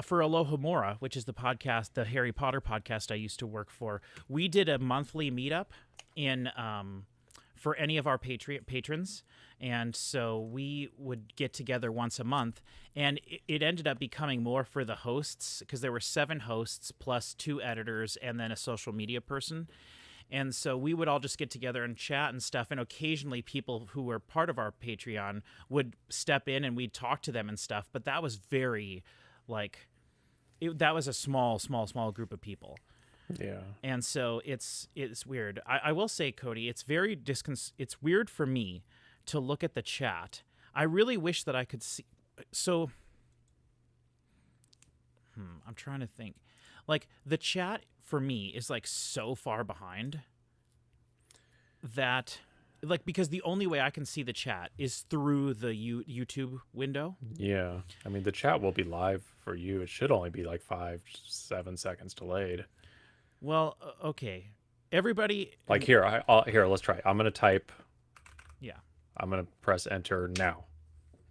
for Alohomora, which is the podcast, the Harry Potter podcast I used to work for, we did a monthly meetup in for any of our patrons, and so we would get together once a month, and it ended up becoming more for the hosts because there were 7 hosts plus 2 editors and then a social media person. And so we would all just get together and chat and stuff. And occasionally people who were part of our Patreon would step in and we'd talk to them and stuff. But that was very, that was a small group of people. Yeah. And so it's weird. I will say, Cody, it's very it's weird for me to look at the chat. I really wish that I could see. So I'm trying to think. Like the chat for me is like so far behind that like because the only way I can see the chat is through the YouTube window. Yeah. I mean, the chat will be live for you. It should only be like 5-7 seconds delayed. Well, okay. Everybody Like here, here, let's try. I'm going to type. Yeah. I'm going to press enter now.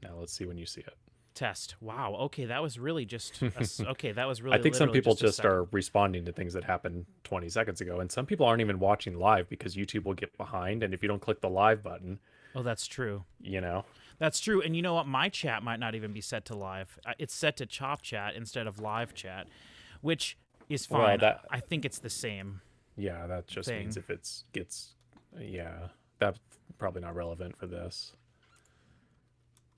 Now let's see when you see it. Test. Wow. Okay, that was really just okay, that was really I think some literally people a just second. are responding to things that happened 20 seconds ago, and some people aren't even watching live because YouTube will get behind, and if you don't click the live button, Oh, that's true. you know. That's true. And you know what? My chat might not even be set to live. It's set to chop chat instead of live chat, which is fine. Well, I think it's the same. Yeah, that just Thing. means if yeah, that's probably not relevant for this.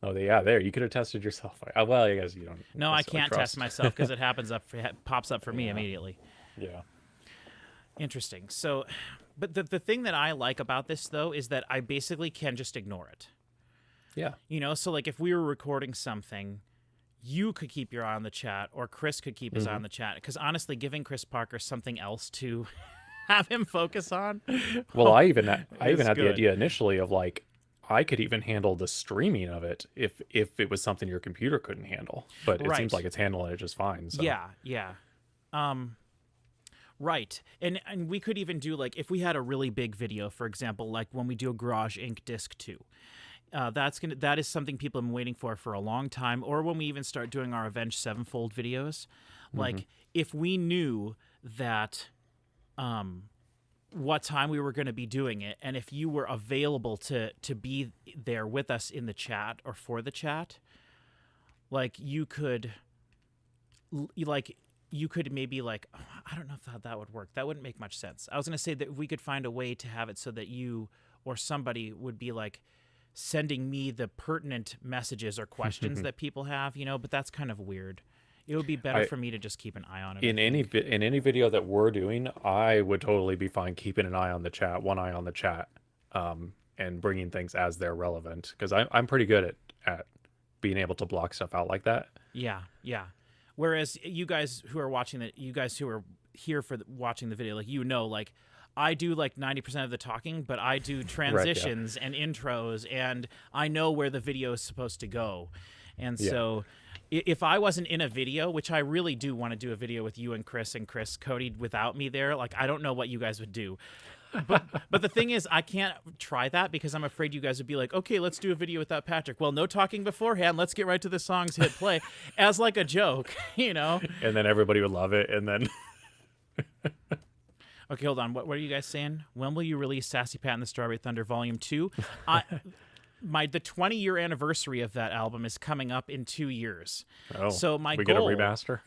Oh, yeah, there, you could have tested yourself. Well, I guess you don't. No, I necessarily can't trust. test myself because it pops up for me Yeah. immediately. Yeah. Interesting. So, But the thing that I like about this, though, is that I basically can just ignore it. Yeah. You know, so like if we were recording something, you could keep your eye on the chat, or Chris could keep his eye on the chat. Because honestly, giving Chris Parker something else to have him focus on. Well, I even had the good. idea initially of like I could even handle the streaming of it if it was something your computer couldn't handle. But it seems Right. like it's handling it just fine. So. Yeah. Right. And we could even do like if we had a really big video, for example, like when we do a Garage Inc. Disc 2. That is something people have been waiting for a long time. Or when we even start doing our Avenged Sevenfold videos, like if we knew that what time we were going to be doing it, and if you were available to be there with us in the chat or for the chat, like you could maybe like, I don't know how that would work. That wouldn't make much sense. I was going to say that we could find a way to have it so that you or somebody would be like sending me the pertinent messages or questions that people have, you know, but that's kind of weird. It would be better for me to just keep an eye on it. In any video that we're doing, I would totally be fine keeping an eye on the chat, one eye on the chat, and bringing things as they're relevant, because I'm pretty good at being able to block stuff out like that. Yeah. Whereas you guys who are watching you guys who are here for watching the video, like, you know, like I do like 90% of the talking, but I do transitions and intros, and I know where the video is supposed to go. And so if I wasn't in a video, which I really do want to do a video with you and Chris Cody without me there, like I don't know what you guys would do. But the thing is, I can't try that because I'm afraid you guys would be like, okay, let's do a video without Patrick. Well, no talking beforehand. Let's get right to the songs, hit play, as like a joke, you know? And then everybody would love it, and then... Okay, hold on. What are you guys saying? When will you release Sassy Pat and the Strawberry Thunder Volume 2? The 20-year anniversary of that album is coming up in 2 years. Oh, so my we goal, get a remaster?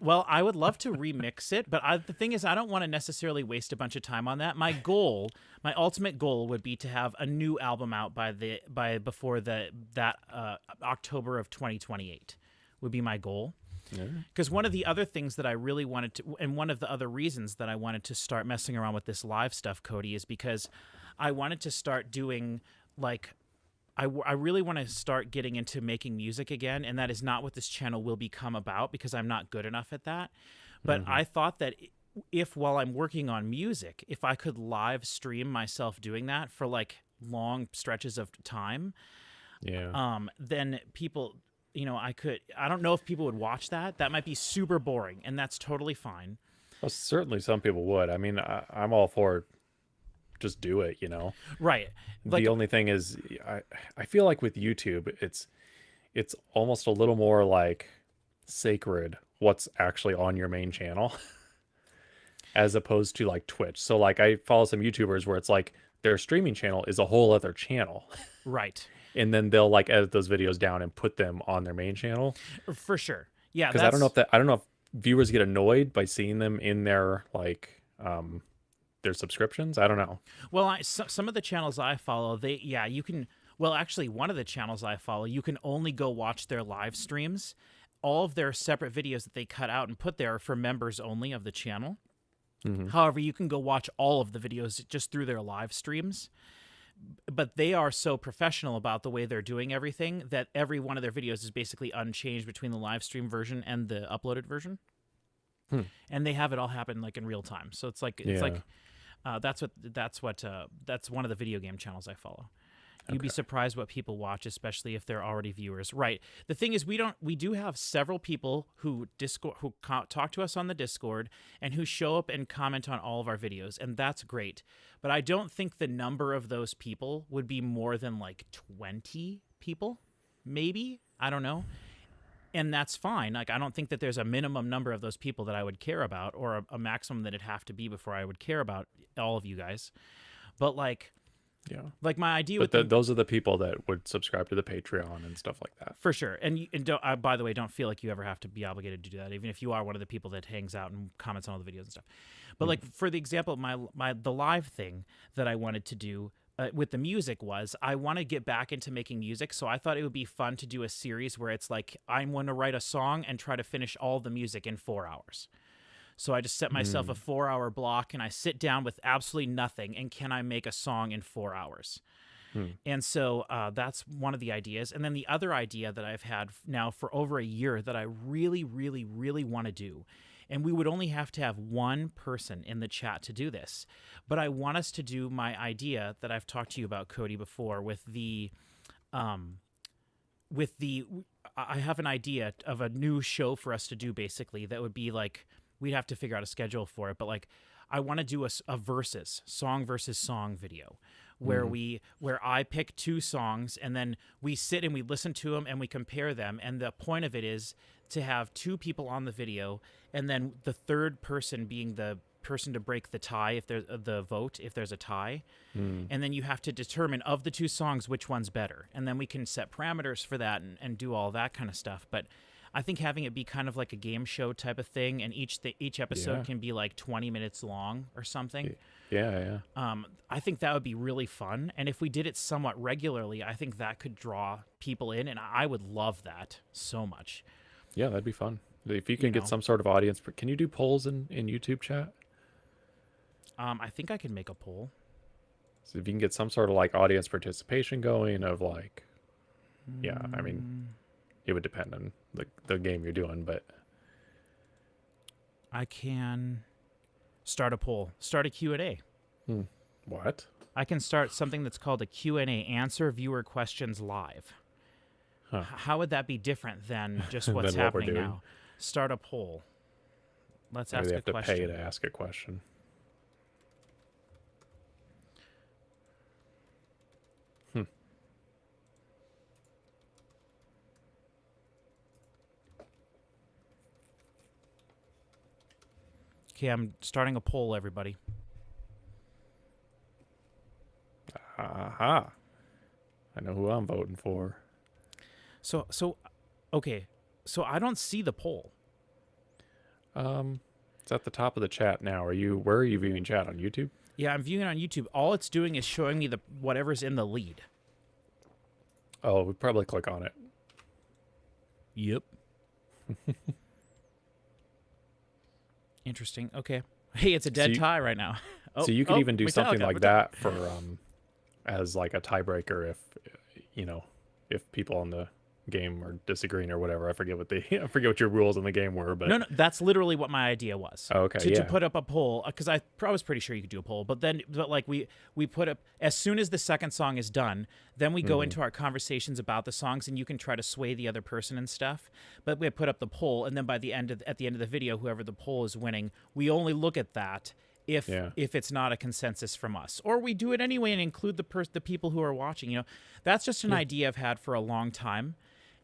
Well, I would love to remix it, but the thing is, I don't want to necessarily waste a bunch of time on that. My ultimate goal would be to have a new album out before that October of 2028 would be my goal. Because one of the other things that I really wanted to, and one of the other reasons that I wanted to start messing around with this live stuff, Cody, is because I wanted to start doing like, I really want to start getting into making music again, and that is not what this channel will become about because I'm not good enough at that. But I thought that if while I'm working on music, if I could live stream myself doing that for like long stretches of time, then people... You know, I don't know if people would watch that. That might be super boring, and that's totally fine. Well, certainly some people would. I mean, I'm all for just do it, you know? Right. The only thing is, I feel like with YouTube, it's almost a little more like sacred what's actually on your main channel as opposed to like Twitch. So like I follow some YouTubers where it's like their streaming channel is a whole other channel. Right. And then they'll like edit those videos down and put them on their main channel. For sure. Yeah. Because I don't know if viewers get annoyed by seeing them in their like their subscriptions. I don't know. Well, some of the channels I follow, you can. Well, actually, one of the channels I follow, you can only go watch their live streams. All of their separate videos that they cut out and put there are for members only of the channel. However, you can go watch all of the videos just through their live streams. But they are so professional about the way they're doing everything that every one of their videos is basically unchanged between the live stream version and the uploaded version. And they have it all happen like in real time. So it's like that's one of the video game channels I follow. You'd be surprised what people watch, especially if they're already viewers. Right. The thing is, we do have several people who talk to us on the Discord and who show up and comment on all of our videos, and that's great. But I don't think the number of those people would be more than like 20 people, maybe. I don't know. And that's fine. Like, I don't think that there's a minimum number of those people that I would care about, or a maximum that it'd have to be before I would care about all of you guys. But like, like my idea those are the people that would subscribe to the Patreon and stuff like that. For sure. And don't, by the way, don't feel like you ever have to be obligated to do that, even if you are one of the people that hangs out and comments on all the videos and stuff. But like, for the example, the live thing that I wanted to do with the music was I want to get back into making music. So I thought it would be fun to do a series where it's like I'm going to write a song and try to finish all the music in 4 hours. So I just set myself a 4-hour block, and I sit down with absolutely nothing, and can I make a song in 4 hours? And so that's one of the ideas. And then the other idea that I've had now for over a year that I really, really, really want to do, and we would only have to have one person in the chat to do this, but I want us to do my idea that I've talked to you about, Cody, before with the I have an idea of a new show for us to do, basically, that would be like, we'd have to figure out a schedule for it, but like, I want to do a song versus song video where where I pick 2 songs, and then we sit and we listen to them and we compare them. And the point of it is to have 2 people on the video, and then the third person being the person to break the tie if there's the vote, if there's a tie. And then you have to determine of the 2 songs which one's better, and then we can set parameters for that and do all that kind of stuff. But I think having it be kind of like a game show type of thing, and each episode can be like 20 minutes long or something. Yeah. I think that would be really fun, and if we did it somewhat regularly, I think that could draw people in, and I would love that so much. Yeah, that'd be fun. If you can get some sort of audience, can you do polls in YouTube chat? I think I can make a poll. So if you can get some sort of like audience participation going of like, I mean, it would depend on the game you're doing, but I can start a poll, start a Q&A. What? I can start something that's called a Q&A, answer viewer questions live. How would that be different than just what's Than what we're happening doing. now? Start a poll. Let's Maybe ask they a have to question. pay to ask a question. Okay, I'm starting a poll, everybody. Aha. I know who I'm voting for. So okay. So I don't see the poll. It's at the top of the chat now. Where are you viewing chat on YouTube? Yeah, I'm viewing it on YouTube. All it's doing is showing me the whatever's in the lead. Oh, we probably click on it. Yep. Interesting. Okay. Hey, it's a dead tie right now. So you could even do something like Metallica. that for as like a tiebreaker if people on the game are disagreeing or whatever. I forget what your rules in the game were, but No, that's literally what my idea was. Oh, okay, To put up a poll, because I was pretty sure you could do a poll, but like we put up, as soon as the second song is done, then we go into our conversations about the songs, and you can try to sway the other person and stuff. But we put up the poll, and then at the end of the video, whoever the poll is winning, we only look at that if it's not a consensus from us, or we do it anyway and include the people who are watching. That's just an idea I've had for a long time.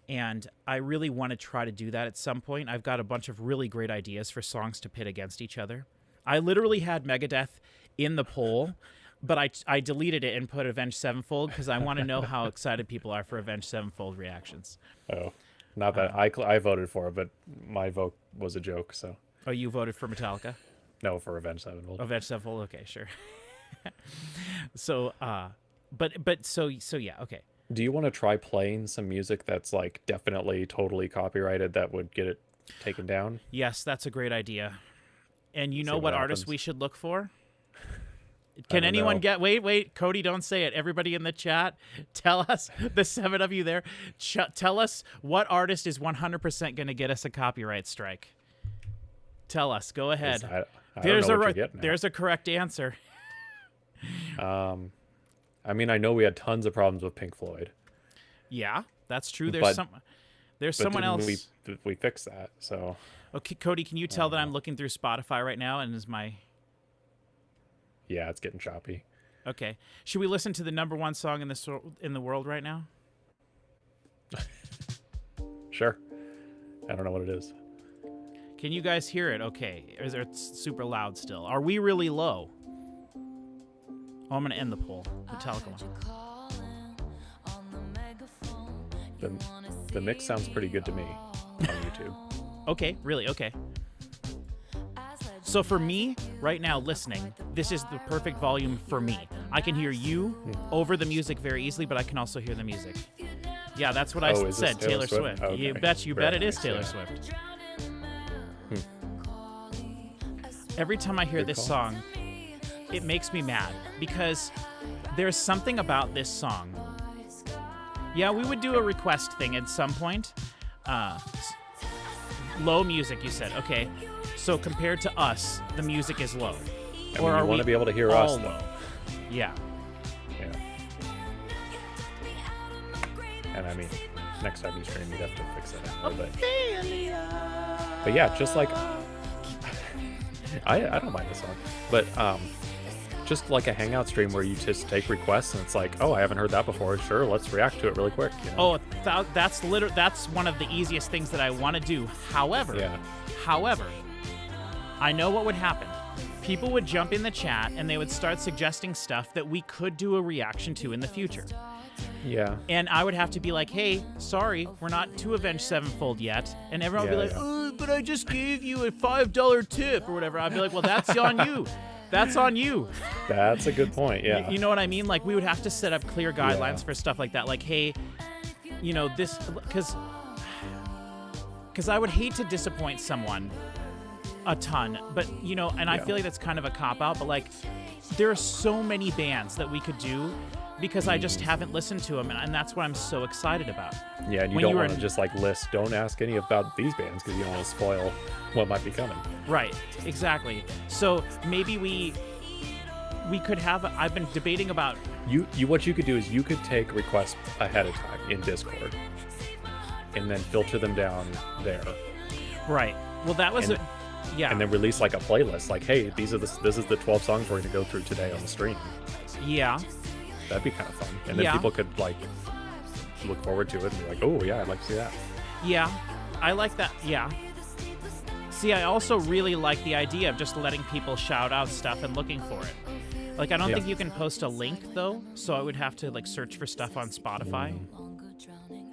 And I really want to try to do that at some point. I've got a bunch of really great ideas for songs to pit against each other. I literally had Megadeth in the poll, but I deleted it and put Avenged Sevenfold because I want to know how excited people are for Avenged Sevenfold reactions. Oh, not that I voted for it, but my vote was a joke. So. Oh, you voted for Metallica? No, for Avenged Sevenfold. Avenged Sevenfold. Okay, sure. So, so yeah, okay. Do you want to try playing some music that's like definitely totally copyrighted that would get it taken down? Yes, that's a great idea. And you know what what artist happens. we should look for? Can anyone get... Wait, Cody, don't say it. Everybody in the chat, tell us, the 7 of you there, tell us what artist is 100% going to get us a copyright strike. Tell us. Go ahead. I don't know what you're getting at. There's a correct answer. I mean, I know we had tons of problems with Pink Floyd. Yeah, that's true. But Someone else. We fixed that, so... Okay, Cody, can you tell that I'm looking through Spotify right now and is my... Yeah, it's getting choppy. Okay. Should we listen to the number 1 song in the world right now? Sure. I don't know what it is. Can you guys hear it? Okay. Or is it super loud still? Are we really low? Oh, I'm going to end the poll. Metallica one. The mix sounds pretty good to me on YouTube. Okay, really? Okay. So for me, right now, listening, this is the perfect volume for me. I can hear you over the music very easily, but I can also hear the music. Yeah, that's what I is this said, Taylor Swift. Okay. You bet Very it is nice, Taylor yeah. Swift. every time I hear Good this call. song, it makes me mad because there's something about this song. Yeah, we would do a request thing at some point. Low music, you said. Okay, so compared to us, the music is low. I mean, you want to be able to hear us, all though. low? Yeah. Yeah. And I mean, next time you stream, you'd have to fix that a little bit. But yeah, just like I don't mind this song, but just like a hangout stream where you just take requests and it's like, oh, I haven't heard that before. Sure, let's react to it really quick. You know? Oh, that's one of the easiest things that I want to do. However, I know what would happen. People would jump in the chat and they would start suggesting stuff that we could do a reaction to in the future. Yeah. And I would have to be like, hey, sorry, we're not to Avenged Sevenfold yet. And everyone would be like, oh, but I just gave you a $5 tip or whatever. I'd be like, well, that's on you. That's on you. That's a good point, yeah. You know what I mean? Like, we would have to set up clear guidelines for stuff like that. Like, hey, you know, this, because I would hate to disappoint someone a ton, but, you know, and I feel like that's kind of a cop-out, but, like, there are so many bands that we could do because I just haven't listened to them, and that's what I'm so excited about. Yeah, and you don't want to just, like, don't ask any about these bands because you don't want to spoil what might be coming. Right, exactly. So maybe we could have, I've been debating about... What you could do is you could take requests ahead of time in Discord and then filter them down there. Right. Well, that was yeah. And then release like a playlist, like, hey, this is the 12 songs we're going to go through today on the stream. Yeah. That'd be kind of fun. And then people could like look forward to it and be like, oh yeah, I'd like to see that. Yeah, I like that. Yeah. See, I also really like the idea of just letting people shout out stuff and looking for it. Like, I don't think you can post a link though, so I would have to like search for stuff on Spotify.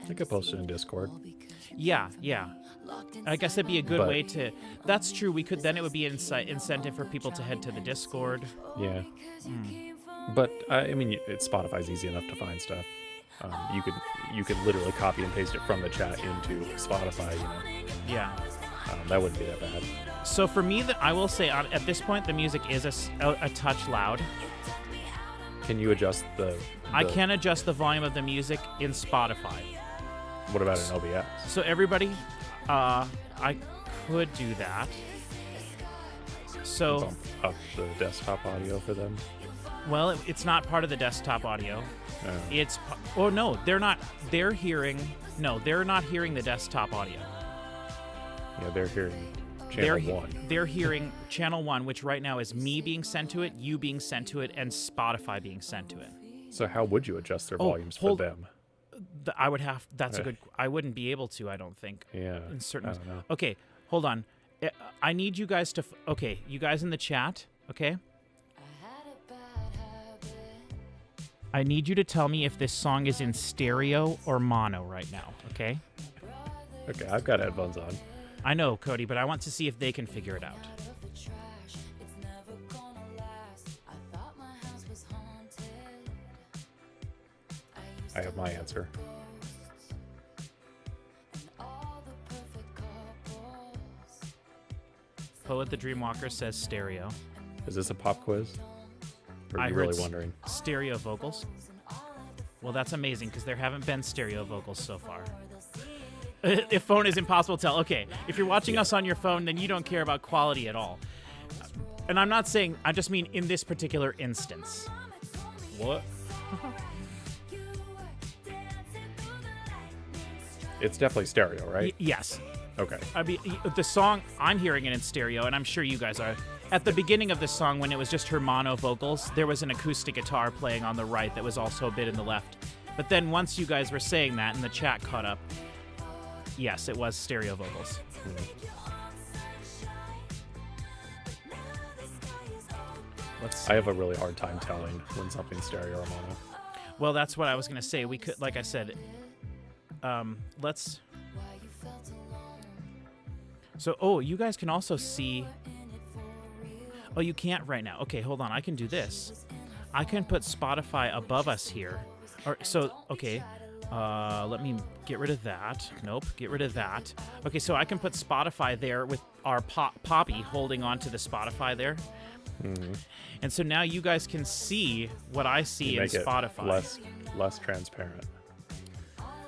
I could post it in Discord. Yeah. I guess it'd be a good way to... That's true. We could... Then it would be incentive for people to head to the Discord. Yeah. But, I mean, Spotify's easy enough to find stuff. You could literally copy and paste it from the chat into Spotify, you know. Yeah. That wouldn't be that bad. So for me, I will say, at this point, the music is a touch loud. Can you adjust the... I can adjust the volume of the music in Spotify. What about in OBS? So everybody... I could do that. So bump up the desktop audio for them. Well, it's not part of the desktop audio. Oh. It's no, they're not. They're hearing they're not hearing the desktop audio. Yeah, they're hearing channel 1. They're hearing channel 1, which right now is me being sent to it, you being sent to it, and Spotify being sent to it. So how would you adjust their volumes for them? I would have. That's a good. I wouldn't be able to. I don't think. Yeah. In certain. I don't know. Okay, hold on. I need you guys to. Okay, you guys in the chat. Okay. I need you to tell me if this song is in stereo or mono right now. Okay. Okay, I've got headphones on. I know, Cody, but I want to see if they can figure it out. I have my answer. Poet the Dreamwalker says stereo. Is this a pop quiz? Or are I you heard really wondering? Stereo vocals. Well, that's amazing because there haven't been stereo vocals so far. If phone is impossible to tell. Okay, if you're watching us on your phone, then you don't care about quality at all. And I'm not saying, I just mean in this particular instance. What? It's definitely stereo, right? Yes. Okay. I mean, the song, I'm hearing it in stereo, and I'm sure you guys are. At the beginning of the song, when it was just her mono vocals, there was an acoustic guitar playing on the right that was also a bit in the left. But then once you guys were saying that and the chat caught up, yes, it was stereo vocals. I have a really hard time telling when something's stereo or mono. Well, that's what I was going to say. We could, like I said, let's... So, you guys can also see... Oh, you can't right now. Okay, hold on. I can do this. I can put Spotify above us here. Okay. Let me Get rid of that. Nope, get rid of that. Okay, so I can put Spotify there with our Poppy holding on to the Spotify there. Mm-hmm. And so now you guys can see what I see in Make it Spotify. less transparent.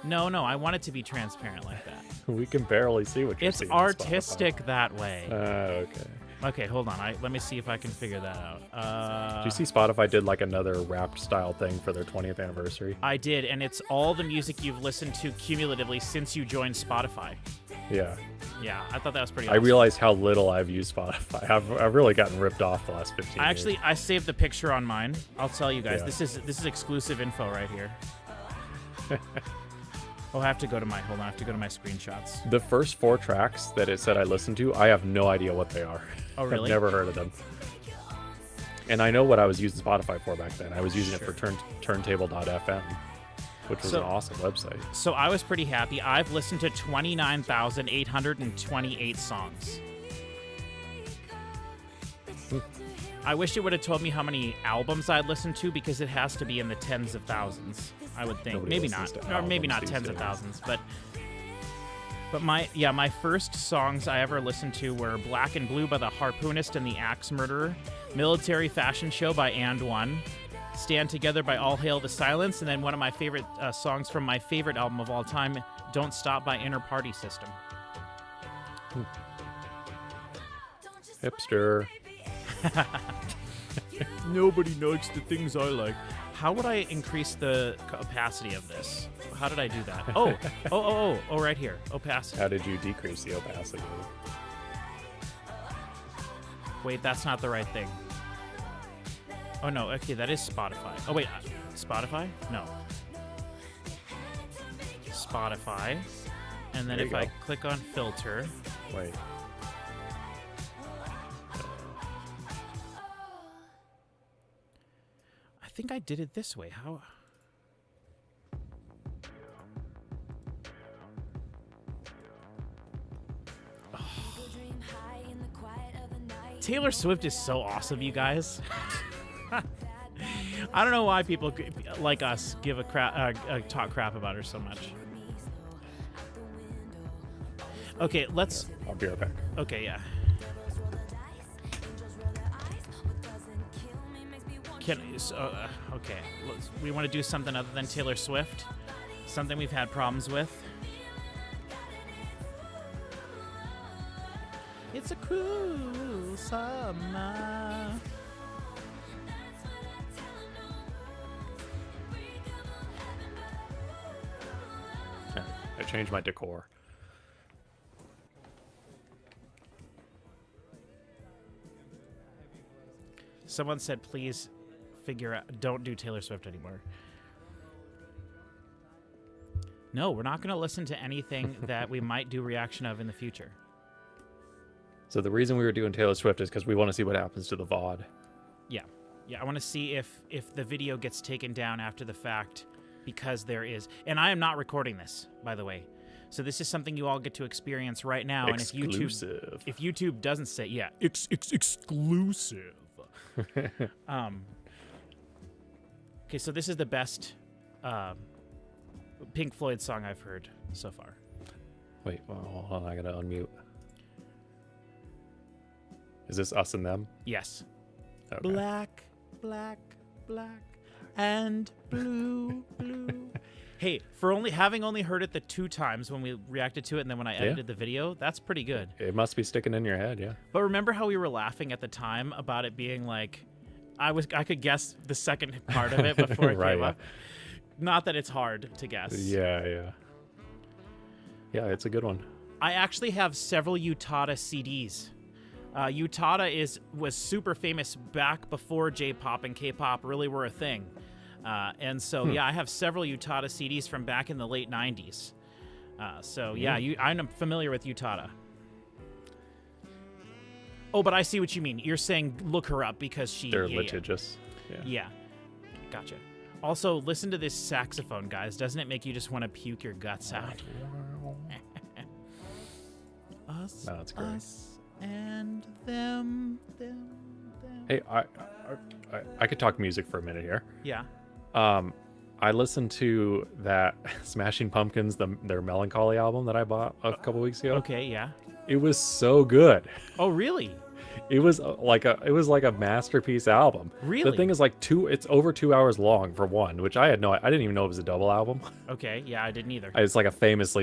No, I want it to be transparent like that. We can barely see what you're It's seeing on Spotify. artistic that way. Okay. Okay, hold on. Let me see if I can figure that out. Do you see Spotify did like another Wrapped style thing for their 20th anniversary? I did, and it's all the music you've listened to cumulatively since you joined Spotify. Yeah. Yeah, I thought that was pretty I awesome. realized how little I've used Spotify. I've really gotten ripped off the last 15 years. I saved the picture on mine. I'll tell you guys. Yeah. This is exclusive info right here. Oh, I have to go to my screenshots. The first 4 tracks that it said I listened to, I have no idea what they are. Oh, really? I've never heard of them. And I know what I was using Spotify for back then. I was using it for turntable.fm, which was an awesome website. So I was pretty happy. I've listened to 29,828 songs. I wish it would have told me how many albums I'd listened to, because it has to be in the tens of thousands, I would think. Nobody Maybe listens not. to Or maybe not albums tens these of days. thousands, but my first songs I ever listened to were Black and Blue by the Harpoonist and the Axe Murderer, Military Fashion Show by And One, Stand Together by All Hail the Silence, and then one of my favorite songs from my favorite album of all time, Don't Stop by Inner Party System. Hipster. Nobody likes the things I like. How would I increase the opacity of this? How did I do that? Oh, right here. Opacity. How did you decrease the opacity? Wait, that's not the right thing. Oh, no. Okay, that is Spotify. Oh, wait. Spotify? No. Spotify. And then There you if I go. click on filter. Wait. I think I did it this way. How? Taylor Swift is so awesome, you guys. I don't know why people like us give talk crap about her so much. Okay, let's. I'll be right back. Okay, yeah. Okay, we want to do something other than Taylor Swift. Something we've had problems with. It's a cruel summer. I changed my decor. Someone said, please figure out, don't do Taylor Swift anymore. No, we're not going to listen to anything that we might do reaction of in the future. So the reason we were doing Taylor Swift is because we want to see what happens to the VOD. Yeah, I want to see if the video gets taken down after the fact, because there is, and I am not recording this, by the way. So this is something you all get to experience right now. Exclusive. And if YouTube doesn't say, yeah, exclusive. Okay, so this is the best Pink Floyd song I've heard so far. Wait, hold on, I gotta unmute. Is this Us and Them? Yes. Okay. Black, black, black, and blue, blue. Hey, for having only heard it the 2 times when we reacted to it and then when I edited the video, that's pretty good. It must be sticking in your head, yeah. But remember how we were laughing at the time about it being like, I could guess the second part of it before it Right, came yeah. up. Not that it's hard to guess. Yeah, it's a good one. I actually have several Utada CDs. Utada was super famous back before J-pop and K-pop really were a thing. And so, I have several Utada CDs from back in the late 90s. I'm familiar with Utada. Oh, but I see what you mean. You're saying look her up because They're litigious. Yeah. Gotcha. Also, listen to this saxophone, guys. Doesn't it make you just want to puke your guts out? Us, No, it's great. us, and them. Hey, I could talk music for a minute here. Yeah. I listened to that Smashing Pumpkins, their Melancholy album that I bought a couple weeks ago. Okay, yeah. It was so good. Oh, really? It was like a masterpiece album. Really? The thing is it's over 2 hours long for one, which I didn't even know it was a double album. Okay, yeah, I didn't either. It's like a famous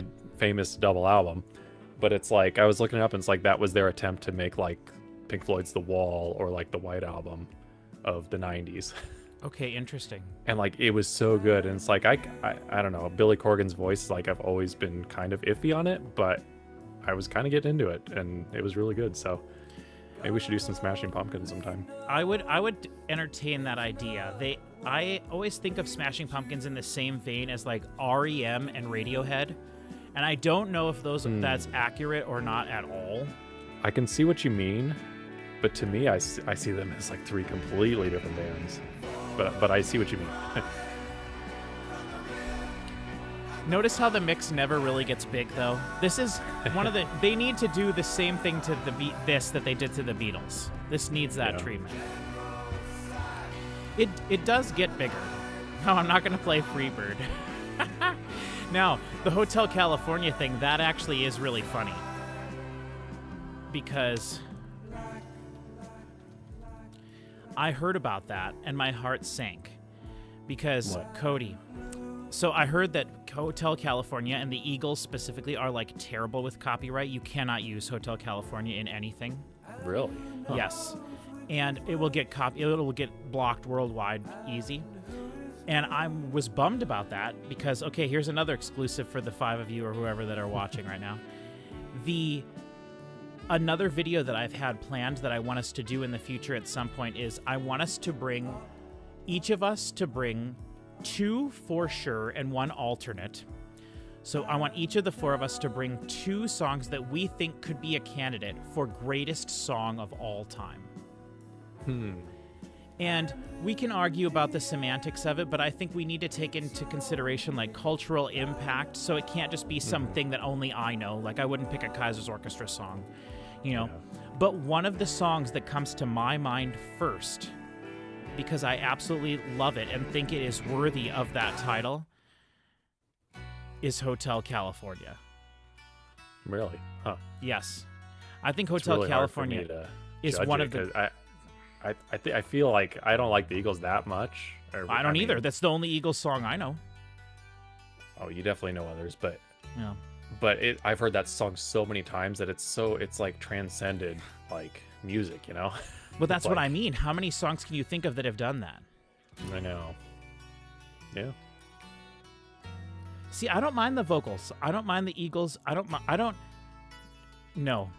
double album. But it's like I was looking it up and it's like that was their attempt to make like Pink Floyd's The Wall or like the White Album of the 90s. Okay, interesting. And like it was so good, and it's like I don't know, Billy Corgan's voice, like I've always been kind of iffy on it, but I was kind of getting into it and it was really good. So maybe we should do some Smashing Pumpkins sometime. I would entertain that idea. I always think of Smashing Pumpkins in the same vein as like REM and Radiohead, and I don't know if that's accurate or not at all. I can see what you mean, but to me I see them as like three completely different bands. But I see what you mean. Notice how the mix never really gets big, though. This is one of the... They need to do the same thing to that they did to the Beatles. This needs that treatment. It does get bigger. No, I'm not going to play Freebird. Now, the Hotel California thing, that actually is really funny. Because... I heard about that, and my heart sank. Because, What? Cody... So I heard that Hotel California and the Eagles specifically are like terrible with copyright. You cannot use Hotel California in anything. Really? Huh. Yes. And it will get blocked worldwide easy. And I was bummed about that because, okay, here's another exclusive for the 5 of you or whoever that are watching right now. Another video that I've had planned that I want us to do in the future at some point is I want us to bring, each of us to bring 2 for sure and 1 alternate. So I want each of the 4 of us to bring 2 songs that we think could be a candidate for greatest song of all time. And we can argue about the semantics of it, but I think we need to take into consideration like cultural impact, so it can't just be something that only I know. Like I wouldn't pick a Kaiser's Orchestra song, you know. Yeah. But one of the songs that comes to my mind first, because I absolutely love it and think it is worthy of that title, is Hotel California. Really? Huh. Yes. I think It's Hotel really hard for me California to is judge one it, of the... 'cause I feel like I don't like the Eagles that much. I don't either. That's the only Eagles song I know. Oh, you definitely know others, but Yeah. I've heard that song so many times that it's like transcended like music, you know? Well, that's It's what like- I mean. How many songs can you think of that have done that? I know. Yeah. See, I don't mind the vocals. I don't mind the Eagles. No.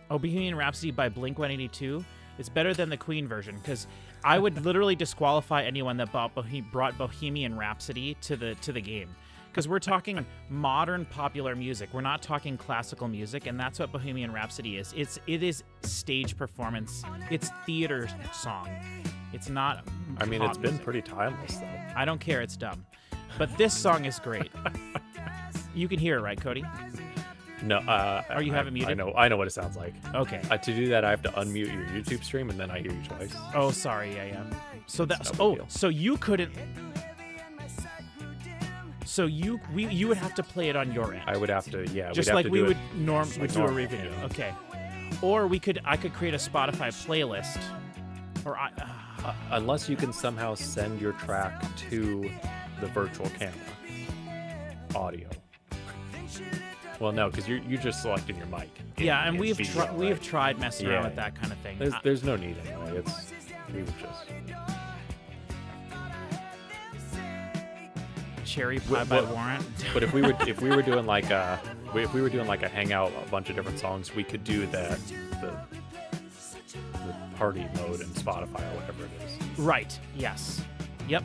Oh, Bohemian Rhapsody by Blink-182 is better than the Queen version, because I would literally disqualify anyone that brought Bohemian Rhapsody to the game. Because we're talking modern popular music. We're not talking classical music, and that's what Bohemian Rhapsody is. It is stage performance. It's theater song. It's not I mean, pop it's been music. pretty timeless though. I don't care. It's dumb. But this song is great. You can hear it, right, Cody? No, Or you have it muted? I know what it sounds like. Okay. To do that, I have to unmute your YouTube stream, and then I hear you twice. Oh, sorry. Yeah. So that's no big deal. so you couldn't. So you would have to play it on your end. I would have to, yeah. Just we'd have like to we do would it would do a normal, review. yeah. Okay. Or I could create a Spotify playlist. Or unless you can somehow send your track to the virtual camera audio. Well, no, because you're just selecting your mic. yeah, and in we've video, we've right? tried messing around Yeah, with that kind of thing. There's no need anyway. We would just. Cherry Pie by Warrant. But if we were doing like a hangout, a bunch of different songs, we could do the party mode in Spotify or whatever it is. Right. Yes. Yep.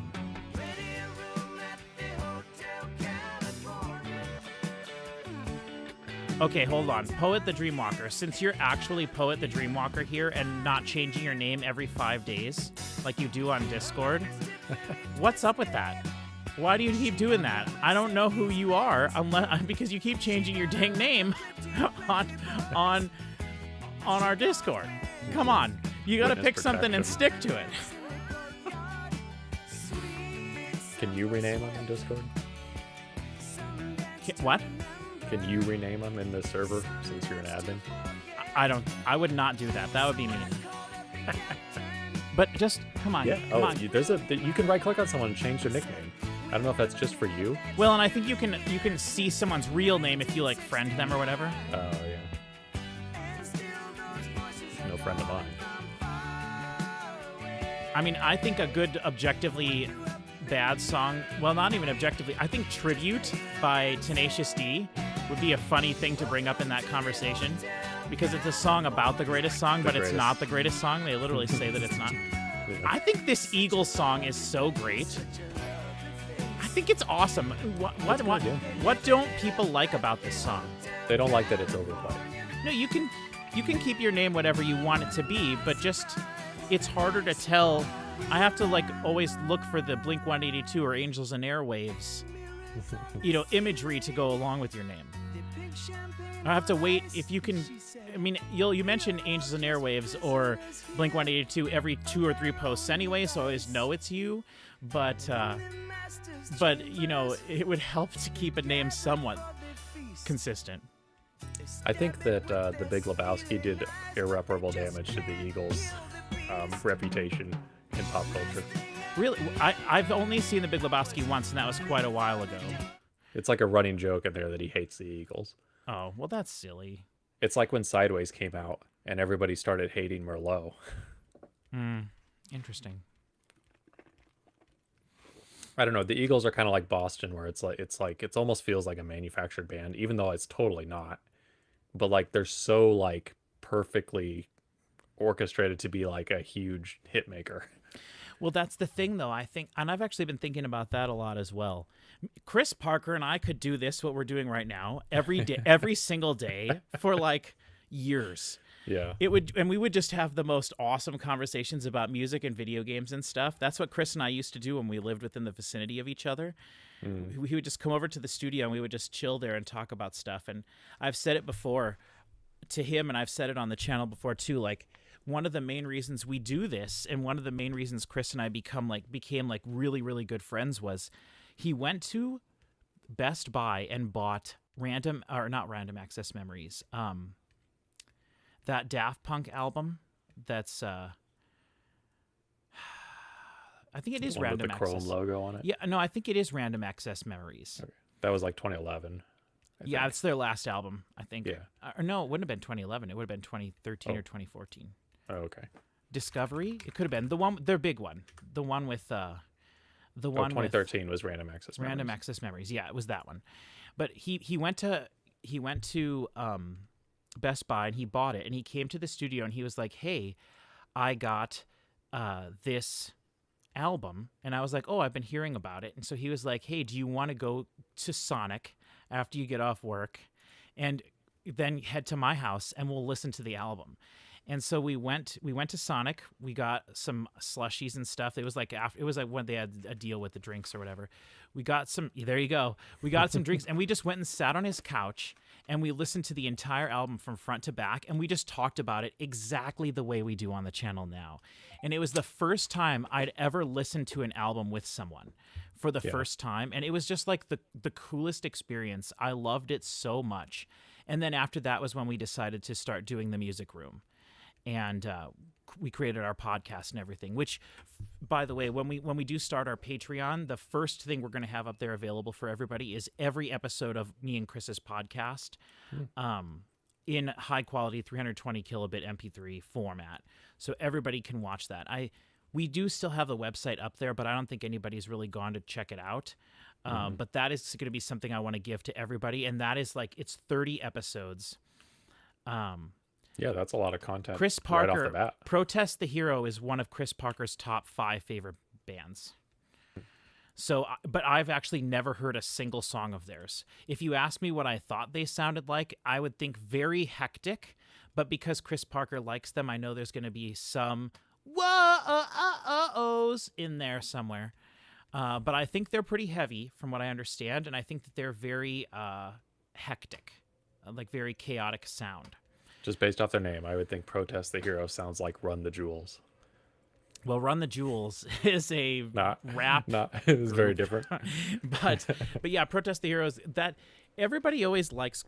Okay, hold on. Poet the Dreamwalker. Since you're actually Poet the Dreamwalker here and not changing your name every 5 days like you do on Discord, what's up with that? Why do you keep doing that? I don't know who you are because you keep changing your dang name on our Discord. Come on. You got to Witness pick something and protection. stick to it. Can you rename them in Discord? What? Can you rename them in the server since you're an admin? I would not do that. That would be mean. But just come on. Yeah. Come Oh, on. you can right click on someone and change their nickname. I don't know if that's just for you. Well, and I think you can see someone's real name if you like friend them or whatever. Oh yeah. No friend of mine. I mean, I think a good objectively bad song, well, not even objectively, I think Tribute by Tenacious D would be a funny thing to bring up in that conversation because it's a song about the greatest song, but it's not the greatest song. They literally say that it's not. Yeah. I think this Eagles song is so great. I think it's awesome. What don't people like about this song? They don't like that it's overplayed. No, you can keep your name whatever you want it to be, but just it's harder to tell. I have to like always look for the Blink-182 or Angels and Airwaves, imagery to go along with your name. I have to wait if you can. I mean, you mention Angels and Airwaves or Blink-182 every 2 or 3 posts anyway, so I always know it's you. But it would help to keep a name somewhat consistent. I think that the Big Lebowski did irreparable damage to the Eagles' reputation in pop culture. Really, I've only seen the Big Lebowski once, and that was quite a while ago. It's like a running joke in there that he hates the Eagles. Oh, well, that's silly. It's like when Sideways came out and everybody started hating Merlot. Interesting. I don't know. The Eagles are kind of like Boston, where it's almost feels like a manufactured band, even though it's totally not. But like they're so like perfectly orchestrated to be like a huge hit maker. Well, that's the thing, though. I think, and I've actually been thinking about that a lot as well. Chris Parker and I could do this, what we're doing right now, every day, every single day for like years. Yeah. And we would just have the most awesome conversations about music and video games and stuff. That's what Chris and I used to do when we lived within the vicinity of each other. He would just come over to the studio and we would just chill there and talk about stuff. And I've said it before to him, and I've said it on the channel before too, like, one of the main reasons we do this, and one of the main reasons Chris and I became really, really good friends, was he went to Best Buy and bought not Random Access Memories, that Daft Punk album. That's I think it is Random with the Access. Chrome logo on it. Yeah, no, I think it is Random Access Memories. Okay. That was like 2011. Yeah, it's their last album, I think. Yeah. Or no, it wouldn't have been 2011. It would have been 2013 or 2014. Oh, okay. Discovery? It could have been their big one. The one with 2013 was Random Access Memories. Random Access Memories. Yeah, it was that one. But he went to Best Buy and he bought it, and he came to the studio and he was like, "Hey, I got this album," and I was like, "Oh, I've been hearing about it." And so he was like, "Hey, do you want to go to Sonic after you get off work, and then head to my house and we'll listen to the album?" And so we went to Sonic. We got some slushies and stuff. It was like when they had a deal with the drinks or whatever. We got some. There you go. We got some drinks, and we just went and sat on his couch, and we listened to the entire album from front to back, and we just talked about it exactly the way we do on the channel now. And it was the first time I'd ever listened to an album with someone for the first time, and it was just like the coolest experience. I loved it so much. And then after that was when we decided to start doing the music room. And we created our podcast and everything, which, by the way, when we do start our Patreon, the first thing we're going to have up there available for everybody is every episode of me and Chris's podcast in high quality 320 kilobit MP3 format. So everybody can watch that. We do still have the website up there, but I don't think anybody's really gone to check it out. But that is going to be something I want to give to everybody. And that is it's 30 episodes. Yeah, that's a lot of content. Chris Parker, right off the bat. Protest the Hero is one of Chris Parker's top 5 favorite bands. So, but I've actually never heard a single song of theirs. If you ask me what I thought they sounded like, I would think very hectic. But because Chris Parker likes them, I know there's going to be some whoa-ohs in there somewhere. But I think they're pretty heavy from what I understand. And I think that they're very hectic, like very chaotic sound. Just based off their name, I would think Protest the Hero sounds like Run the Jewels. Well, Run the Jewels is a rap. It was very different. but yeah, Protest the Heroes, that everybody always likes.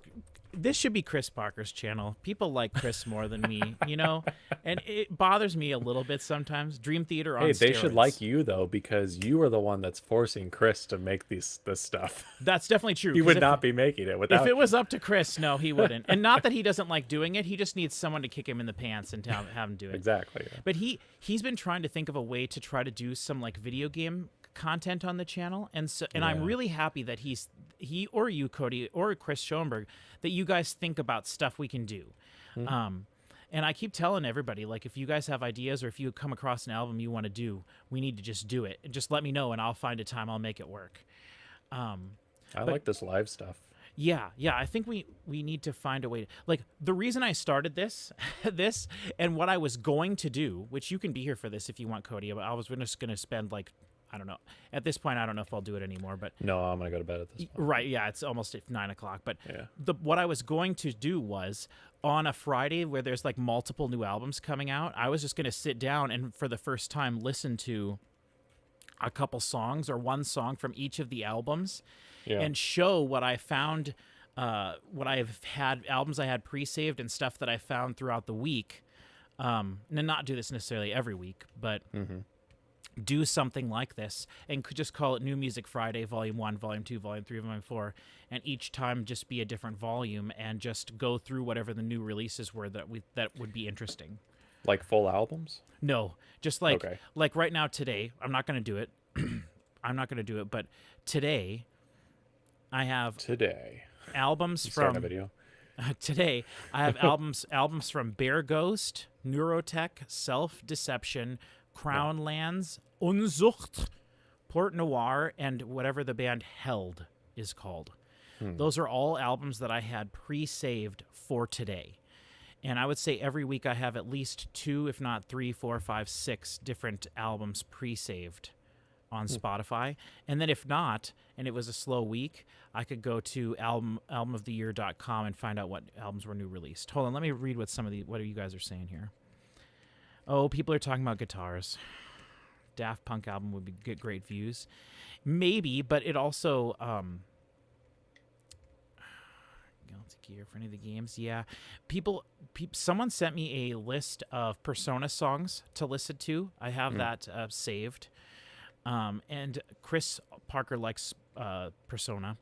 This should be Chris Parker's channel. People like Chris more than me, and it bothers me a little bit sometimes. Dream Theater on Hey, steroids. they should like you though, because you are the one that's forcing Chris to make this stuff. That's definitely true. He would not be making it without. If it was up to Chris, no, he wouldn't. And not that he doesn't like doing it. He just needs someone to kick him in the pants and have him do it. Exactly. Yeah. But he's been trying to think of a way to try to do some like video game content on the channel, and I'm really happy that he or you, Cody, or Chris Schoenberg, that you guys think about stuff we can do. And I keep telling everybody, like, if you guys have ideas or if you come across an album you want to do, we need to just do it. And just let me know, and I'll find a time. I'll make it work. I like this live stuff. Yeah, I think we need to find a way to, like, the reason I started this and what I was going to do, which you can be here for this if you want, Cody, but I was just going to spend, like, I don't know. At this point, I don't know if I'll do it anymore, but No, I'm gonna go to bed at this point. right, yeah, it's almost at 9 o'clock. But Yeah. what I was going to do was on a Friday where there's like multiple new albums coming out, I was just going to sit down and for the first time listen to a couple songs or one song from each of the albums and show what I found, what I've had, albums I had pre-saved and stuff that I found throughout the week. And not do this necessarily every week, but do something like this and could just call it New Music Friday, Volume 1, Volume 2, Volume 3, Volume 4, and each time just be a different volume and just go through whatever the new releases were that would be interesting. Like full albums? No, just like right now today, I'm not going to do it. I'm not going to do it, but today I have albums from a video. Today I have albums from Bear Ghost, Neurotech, Self Deception, Crown Lands, Unzucht, Port Noir, and whatever the band Held is called. Those are all albums that I had pre-saved for today. And I would say every week I have at least 2, if not 3, 4, 5, 6 different albums pre-saved on Spotify. And then if not, and it was a slow week, I could go to albumoftheyear.com and find out what albums were new released. Hold on, let me read what you guys are saying here. Oh, people are talking about guitars. Daft Punk album would get great views. Maybe, but it also gear for any of the games. Yeah. Someone sent me a list of Persona songs to listen to. I have that saved. And Chris Parker likes Persona.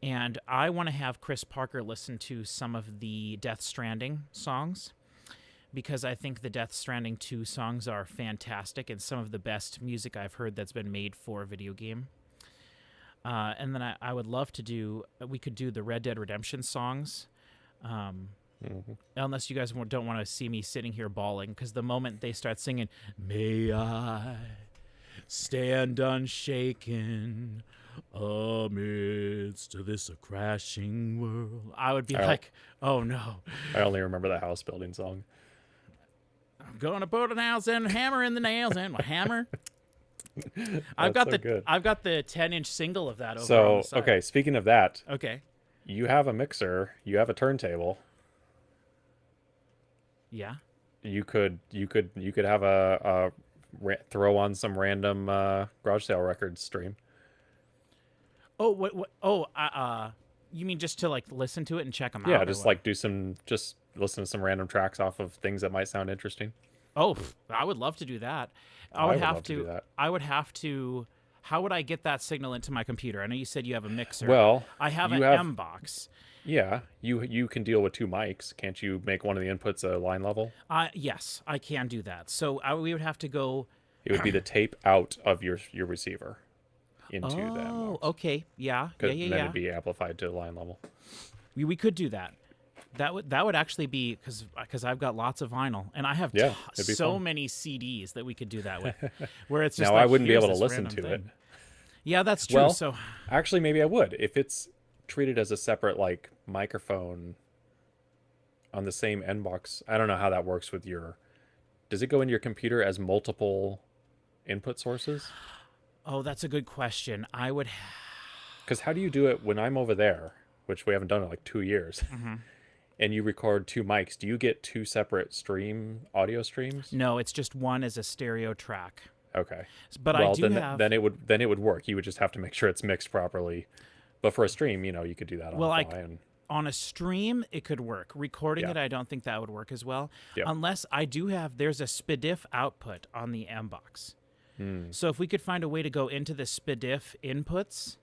And I want to have Chris Parker listen to some of the Death Stranding songs, because I think the Death Stranding 2 songs are fantastic and some of the best music I've heard that's been made for a video game. And then I would love to we could do the Red Dead Redemption songs. Unless you guys don't want to see me sitting here bawling, because the moment they start singing, "May I stand unshaken amidst this crashing world," I would be like, oh no. I only remember the house building song. I'm gonna put an house and hammer in the nails and my hammer. I've got the 10-inch single of that over on the side. Okay, speaking of that, okay, you have a mixer, you have a turntable. Yeah. You could have a throw on some random garage sale records stream. Oh, what? Oh, you mean just to like listen to it and check them out? Yeah, just like listen to some random tracks off of things that might sound interesting. Oh, I would love to do that. I would have to. How would I get that signal into my computer? I know you said you have a mixer. Well, I have an M box. Yeah, you can deal with 2 mics. Can't you make one of the inputs a line level? Yes, I can do that. So we would have to go. It would be the tape out of your receiver into the M box. Oh, okay, yeah. Then it'd be amplified to line level. We could do that. That would actually be because I've got lots of vinyl and I have so fun. many CDs that we could do that with. Where it's just now like, I wouldn't be able to this listen random to thing. it. Yeah, that's true. Well, so actually, maybe I would if it's treated as a separate like microphone on the same N box. I don't know how that works with your. Does it go into your computer as multiple input sources? Oh, that's a good question. I would. Because how do you do it when I'm over there, which we haven't done in like 2 years? and you record 2 mics, do you get 2 separate audio streams? No, it's just one as a stereo track. Okay. But I Well, do then have. then it would work. You would just have to make sure it's mixed properly. But for a stream, you could do that on Well, the fly. And on a stream, it could work. Recording Yeah. it, I don't think that would work as well. Yep. Unless I do have, there's a SPDIF output on the M-Box. Hmm. So if we could find a way to go into the SPDIF inputs.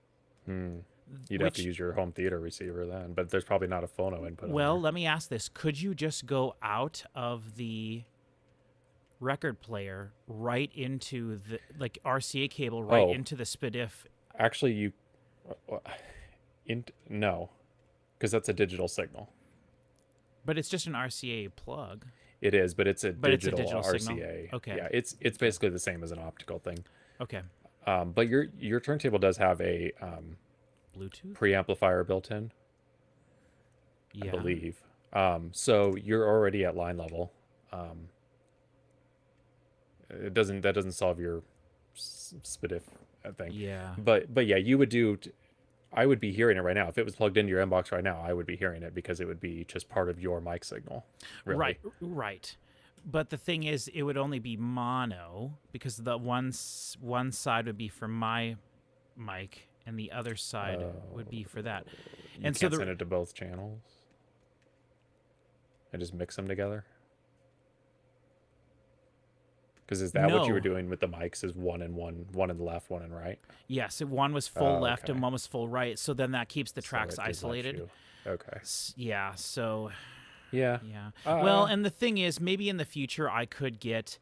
You'd have to use your home theater receiver then, but there's probably not a phono input. Well, let me ask this. Could you just go out of the record player right into the RCA cable right into the SPDIF? Actually, no, because that's a digital signal. But it's just an RCA plug. It is, but it's a digital RCA. Signal. Okay. Yeah, it's basically the same as an optical thing. Okay. But your turntable does have a Bluetooth preamplifier built in, I believe. So you're already at line level. That doesn't solve your SPDIF thing. Yeah. But yeah, you would do. I would be hearing it right now if it was plugged into your inbox right now. I would be hearing it because it would be just part of your mic signal. Really. Right. But the thing is, it would only be mono because the one side would be for my mic and the other side would be for that. You can't send it to both channels and just mix them together. Because is that what you were doing with the mics? Is one in the left, one in right? Yes, one was full left and one was full right. So then that keeps the tracks isolated. Okay. Yeah. So. Yeah. Yeah. Well, and the thing is, maybe in the future I could get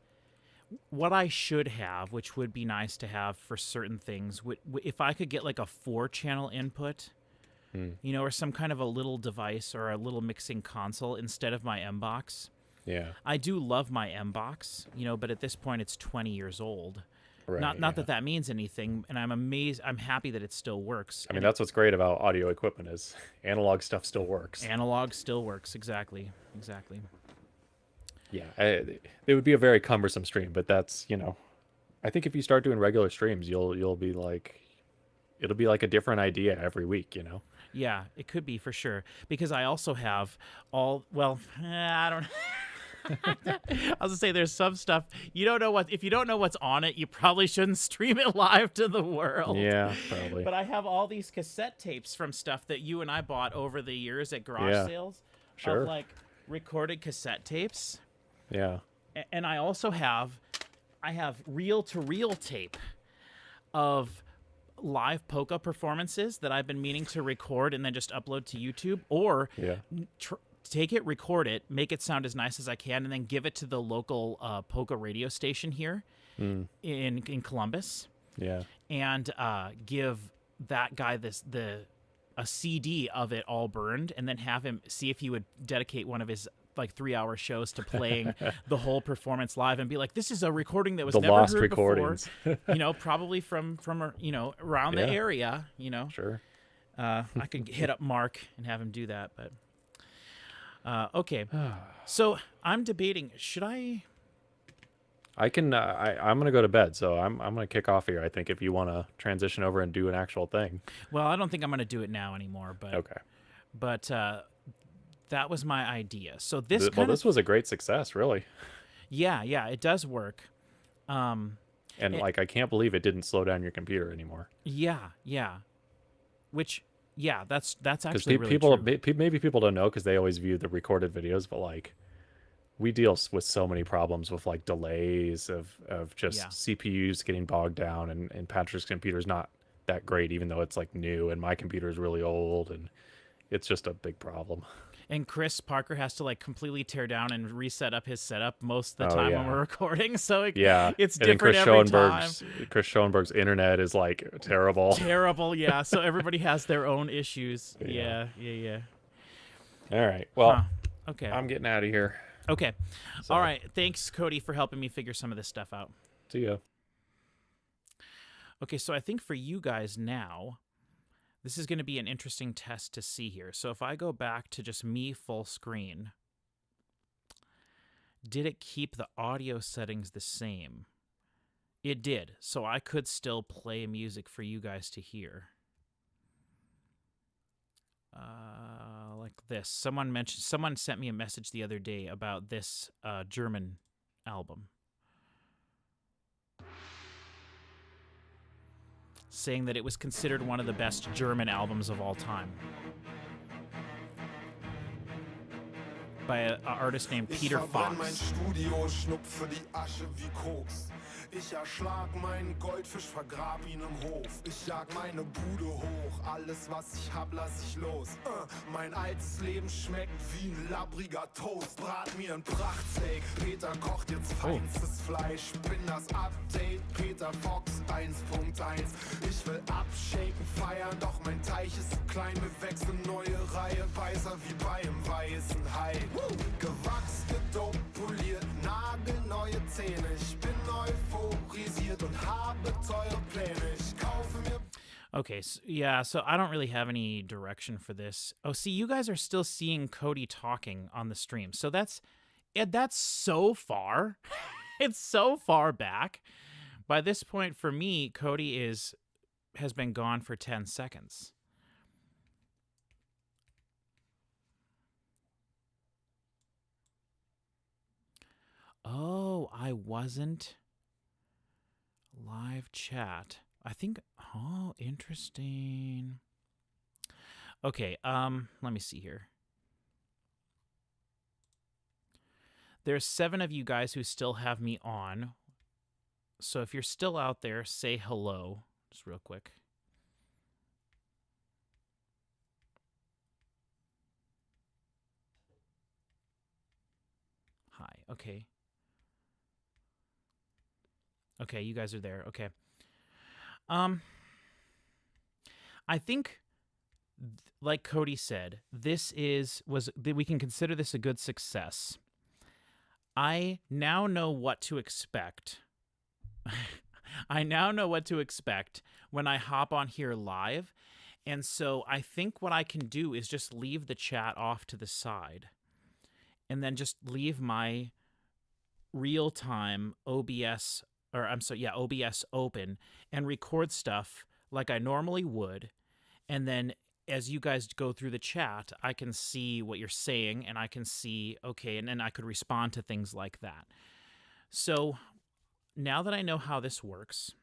what I should have, which would be nice to have for certain things. If I could get like a 4-channel input, or some kind of a little device or a little mixing console instead of my M-Box. Yeah. I do love my M-Box, but at this point it's 20 years old. Right, not that means anything, and I'm happy that it still works. I mean, that's what's great about audio equipment is analog stuff still works. Analog still works, exactly. Yeah, it would be a very cumbersome stream, but that's, I think if you start doing regular streams, you'll be like, it'll be like a different idea every week, Yeah, it could be for sure, because I also have I don't I was gonna say there's some stuff if you don't know what's on it, you probably shouldn't stream it live to the world. Yeah, probably. But I have all these cassette tapes from stuff that you and I bought over the years at garage sales. Sure. Of like recorded cassette tapes. Yeah. And I also have reel-to-reel tape of live polka performances that I've been meaning to record and then just upload to YouTube, or take it, record it, make it sound as nice as I can, and then give it to the local polka radio station here in Columbus. Yeah. And give that guy a CD of it all burned, and then have him see if he would dedicate one of his 3-hour shows to playing the whole performance live, and be like, this is a recording that was never lost heard recordings before. Probably from around the area. Sure. I could hit up Mark and have him do that, but okay. So I'm debating, should I can I'm gonna go to bed, so I'm gonna kick off here, I think, if you want to transition over and do an actual thing. Well, I don't think I'm gonna do it now anymore, but okay. But that was my idea. So this was a great success, really. Yeah, it does work. And I can't believe it didn't slow down your computer anymore. Yeah. Which, that's actually really people true. maybe people don't know because they always view the recorded videos, but we deal with so many problems with delays of just CPUs getting bogged down, and Patrick's computer's not that great, even though it's new, and my computer is really old, and it's just a big problem. And Chris Parker has to completely tear down and reset up his setup most of the time when we're recording. So it's different every time. Chris Schoenberg's internet is terrible. Terrible, yeah. So everybody has their own issues. Yeah. All right. Well, okay. I'm getting out of here. Okay. All right. Thanks, Cody, for helping me figure some of this stuff out. See ya. Okay, so I think for you guys now, this is going to be an interesting test to see here. So if I go back to just me full screen, did it keep the audio settings the same? It did. So I could still play music for you guys to hear. Like this. Someone sent me a message the other day about this German album, saying that it was considered one of the best German albums of all time by an artist named Peter Fox. Ich erschlag meinen Goldfisch, vergrab ihn im Hof. Ich jag meine Bude hoch, alles was ich hab, lass ich los. Mein altes Leben schmeckt wie ein labbriger Toast. Brat mir ein Prachtsteak, Peter kocht jetzt feinstes Fleisch. Bin das Update, Peter Fox 1.1. Ich will abshaken, feiern, doch mein Teich ist zu klein. Bewechseln neue Reihe, weißer wie bei einem weißen Hai. Gewachs, gedopt, poliert, nagelneue Zähne. Ich bin euphorisiert und habe teure Pläne. Ich kaufe mir. Okay, so, yeah, so I don't really have any direction for this. Oh, see, you guys are still seeing Cody talking on the stream. So that's so far. It's so far back. By this point, for me, Cody has been gone for 10 seconds. Oh, I wasn't live chat. I think, oh, interesting. Okay, let me see here. There's 7 of you guys who still have me on. So if you're still out there, say hello, just real quick. Hi, okay. Okay, you guys are there. Okay. I think, like Cody said, we can consider this a good success. I now know what to expect. I now know what to expect when I hop on here live. And so I think what I can do is just leave the chat off to the side and then just leave my real-time OBS open and record stuff like I normally would. And then as you guys go through the chat, I can see what you're saying and I can see, okay, and then I could respond to things like that. So now that I know how this works,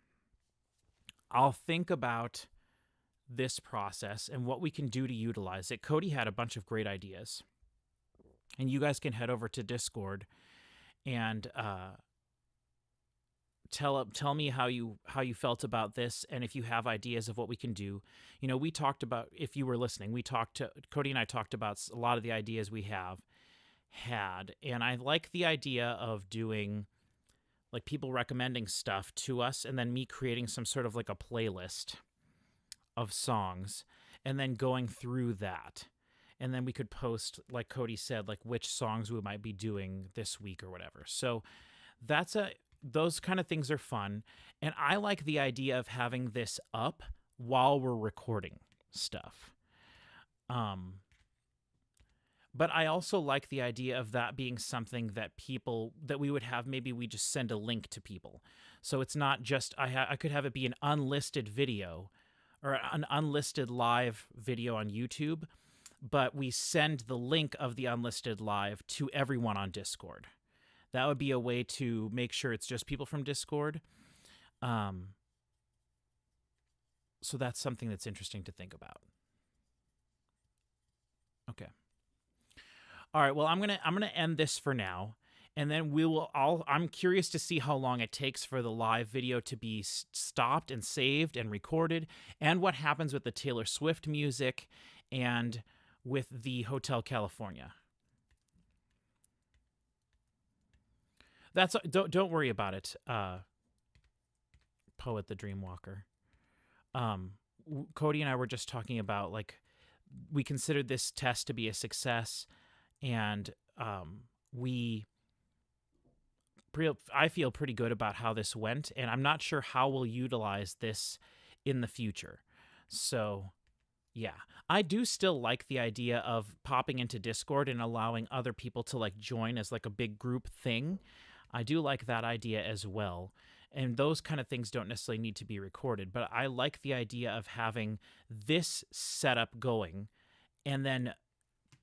I'll think about this process and what we can do to utilize it. Cody had a bunch of great ideas. And you guys can head over to Discord and tell me how you felt about this, and if you have ideas of what we can do. You know, we talked about, if you were listening, Cody and I talked about a lot of the ideas we had, and I like the idea of doing like people recommending stuff to us and then me creating some sort of like a playlist of songs and then going through that. And then we could post, like Cody said, like which songs we might be doing this week or whatever. So those kind of things are fun. And I like the idea of having this up while we're recording stuff. But I also like the idea of that being something that we would have, maybe we just send a link to people. So it's not just, I could have it be an unlisted video or an unlisted live video on YouTube, but we send the link of the unlisted live to everyone on Discord. That would be a way to make sure it's just people from Discord. So that's something that's interesting to think about. Okay. All right, well, I'm gonna end this for now, and then I'm curious to see how long it takes for the live video to be stopped and saved and recorded, and what happens with the Taylor Swift music and with the Hotel California. Don't worry about it, Poet the Dreamwalker. Cody and I were just talking about, like, we considered this test to be a success, and I feel pretty good about how this went, and I'm not sure how we'll utilize this in the future. So, yeah. I do still like the idea of popping into Discord and allowing other people to, like, join as, like, a big group thing. I do like that idea as well. And those kind of things don't necessarily need to be recorded, but I like the idea of having this setup going and then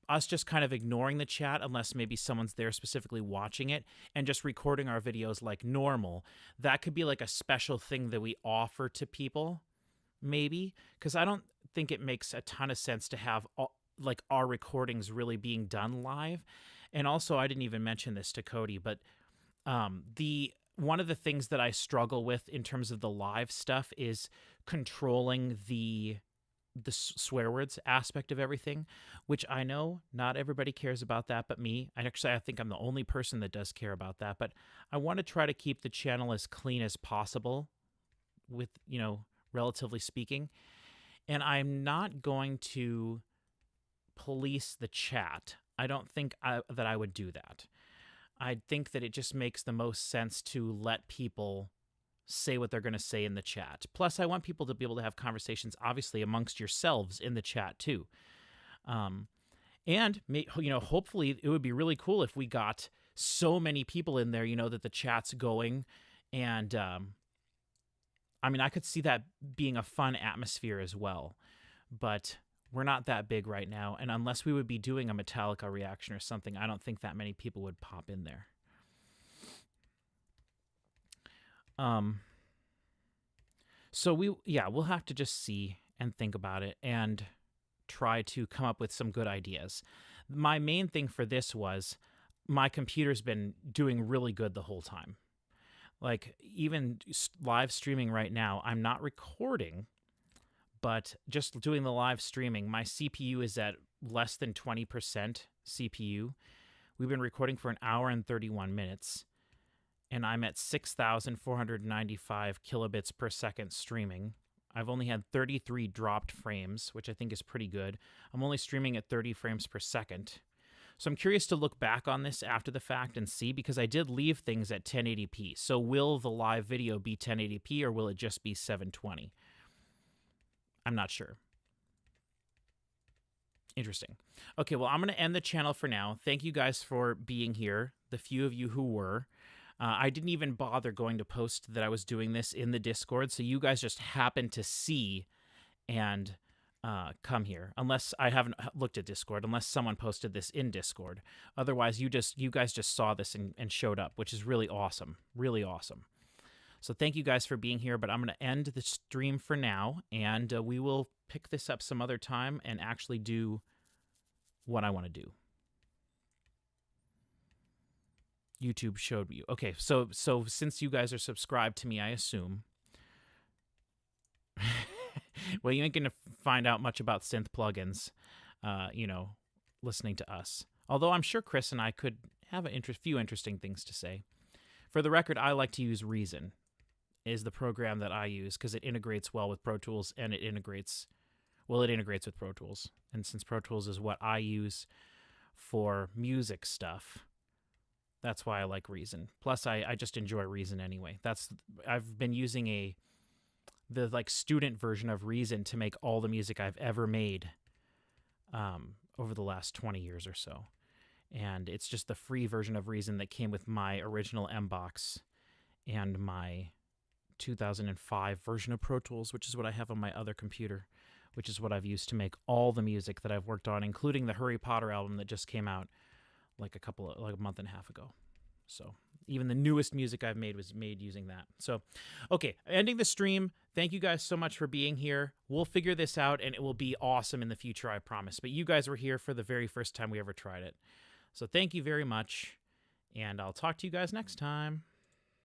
us just kind of ignoring the chat unless maybe someone's there specifically watching it and just recording our videos like normal. That could be like a special thing that we offer to people, maybe, because I don't think it makes a ton of sense to have like our recordings really being done live. And also, I didn't even mention this to Cody, but one of the things that I struggle with in terms of the live stuff is controlling the swear words aspect of everything, which I know not everybody cares about that but me. I think I'm the only person that does care about that, but I want to try to keep the channel as clean as possible with, relatively speaking. And I'm not going to police the chat. I don't think that I would do that. I think that it just makes the most sense to let people say what they're going to say in the chat. Plus, I want people to be able to have conversations, obviously, amongst yourselves in the chat, too. And, hopefully it would be really cool if we got so many people in there, that the chat's going. And, I could see that being a fun atmosphere as well. But we're not that big right now. And unless we would be doing a Metallica reaction or something, I don't think that many people would pop in there. So we'll have to just see and think about it and try to come up with some good ideas. My main thing for this was my computer's been doing really good the whole time. Like, even live streaming right now, I'm not recording, but just doing the live streaming, my CPU is at less than 20% CPU. We've been recording for an hour and 31 minutes. And I'm at 6,495 kilobits per second streaming. I've only had 33 dropped frames, which I think is pretty good. I'm only streaming at 30 frames per second. So I'm curious to look back on this after the fact and see, because I did leave things at 1080p. So will the live video be 1080p or will it just be 720? I'm not sure. Interesting. Okay, well, I'm going to end the channel for now. Thank you guys for being here, the few of you who were. I didn't even bother going to post that I was doing this in the Discord, so you guys just happened to see and come here. Unless I haven't looked at Discord, unless someone posted this in Discord. Otherwise, you guys just saw this and showed up, which is really awesome. Really awesome. So thank you guys for being here, but I'm going to end the stream for now, and we will pick this up some other time and actually do what I want to do. YouTube showed you. Okay, so since you guys are subscribed to me, I assume. Well, you ain't going to find out much about synth plugins, listening to us. Although I'm sure Chris and I could have a few interesting things to say. For the record, I like to use Reason, is the program that I use, because it integrates well with Pro Tools, and it integrates with Pro Tools. And since Pro Tools is what I use for music stuff, that's why I like Reason. Plus, I just enjoy Reason anyway. I've been using the student version of Reason to make all the music I've ever made over the last 20 years or so. And it's just the free version of Reason that came with my original M-Box and my 2005 version of Pro Tools, which is what I have on my other computer, which is what I've used to make all the music that I've worked on, including the Harry Potter album that just came out like a month and a half ago. So even the newest music I've made was made using that. So, okay, ending the stream. Thank you guys so much for being here. We'll figure this out, and it will be awesome in the future, I promise. But you guys were here for the very first time we ever tried it. So thank you very much, and I'll talk to you guys next time.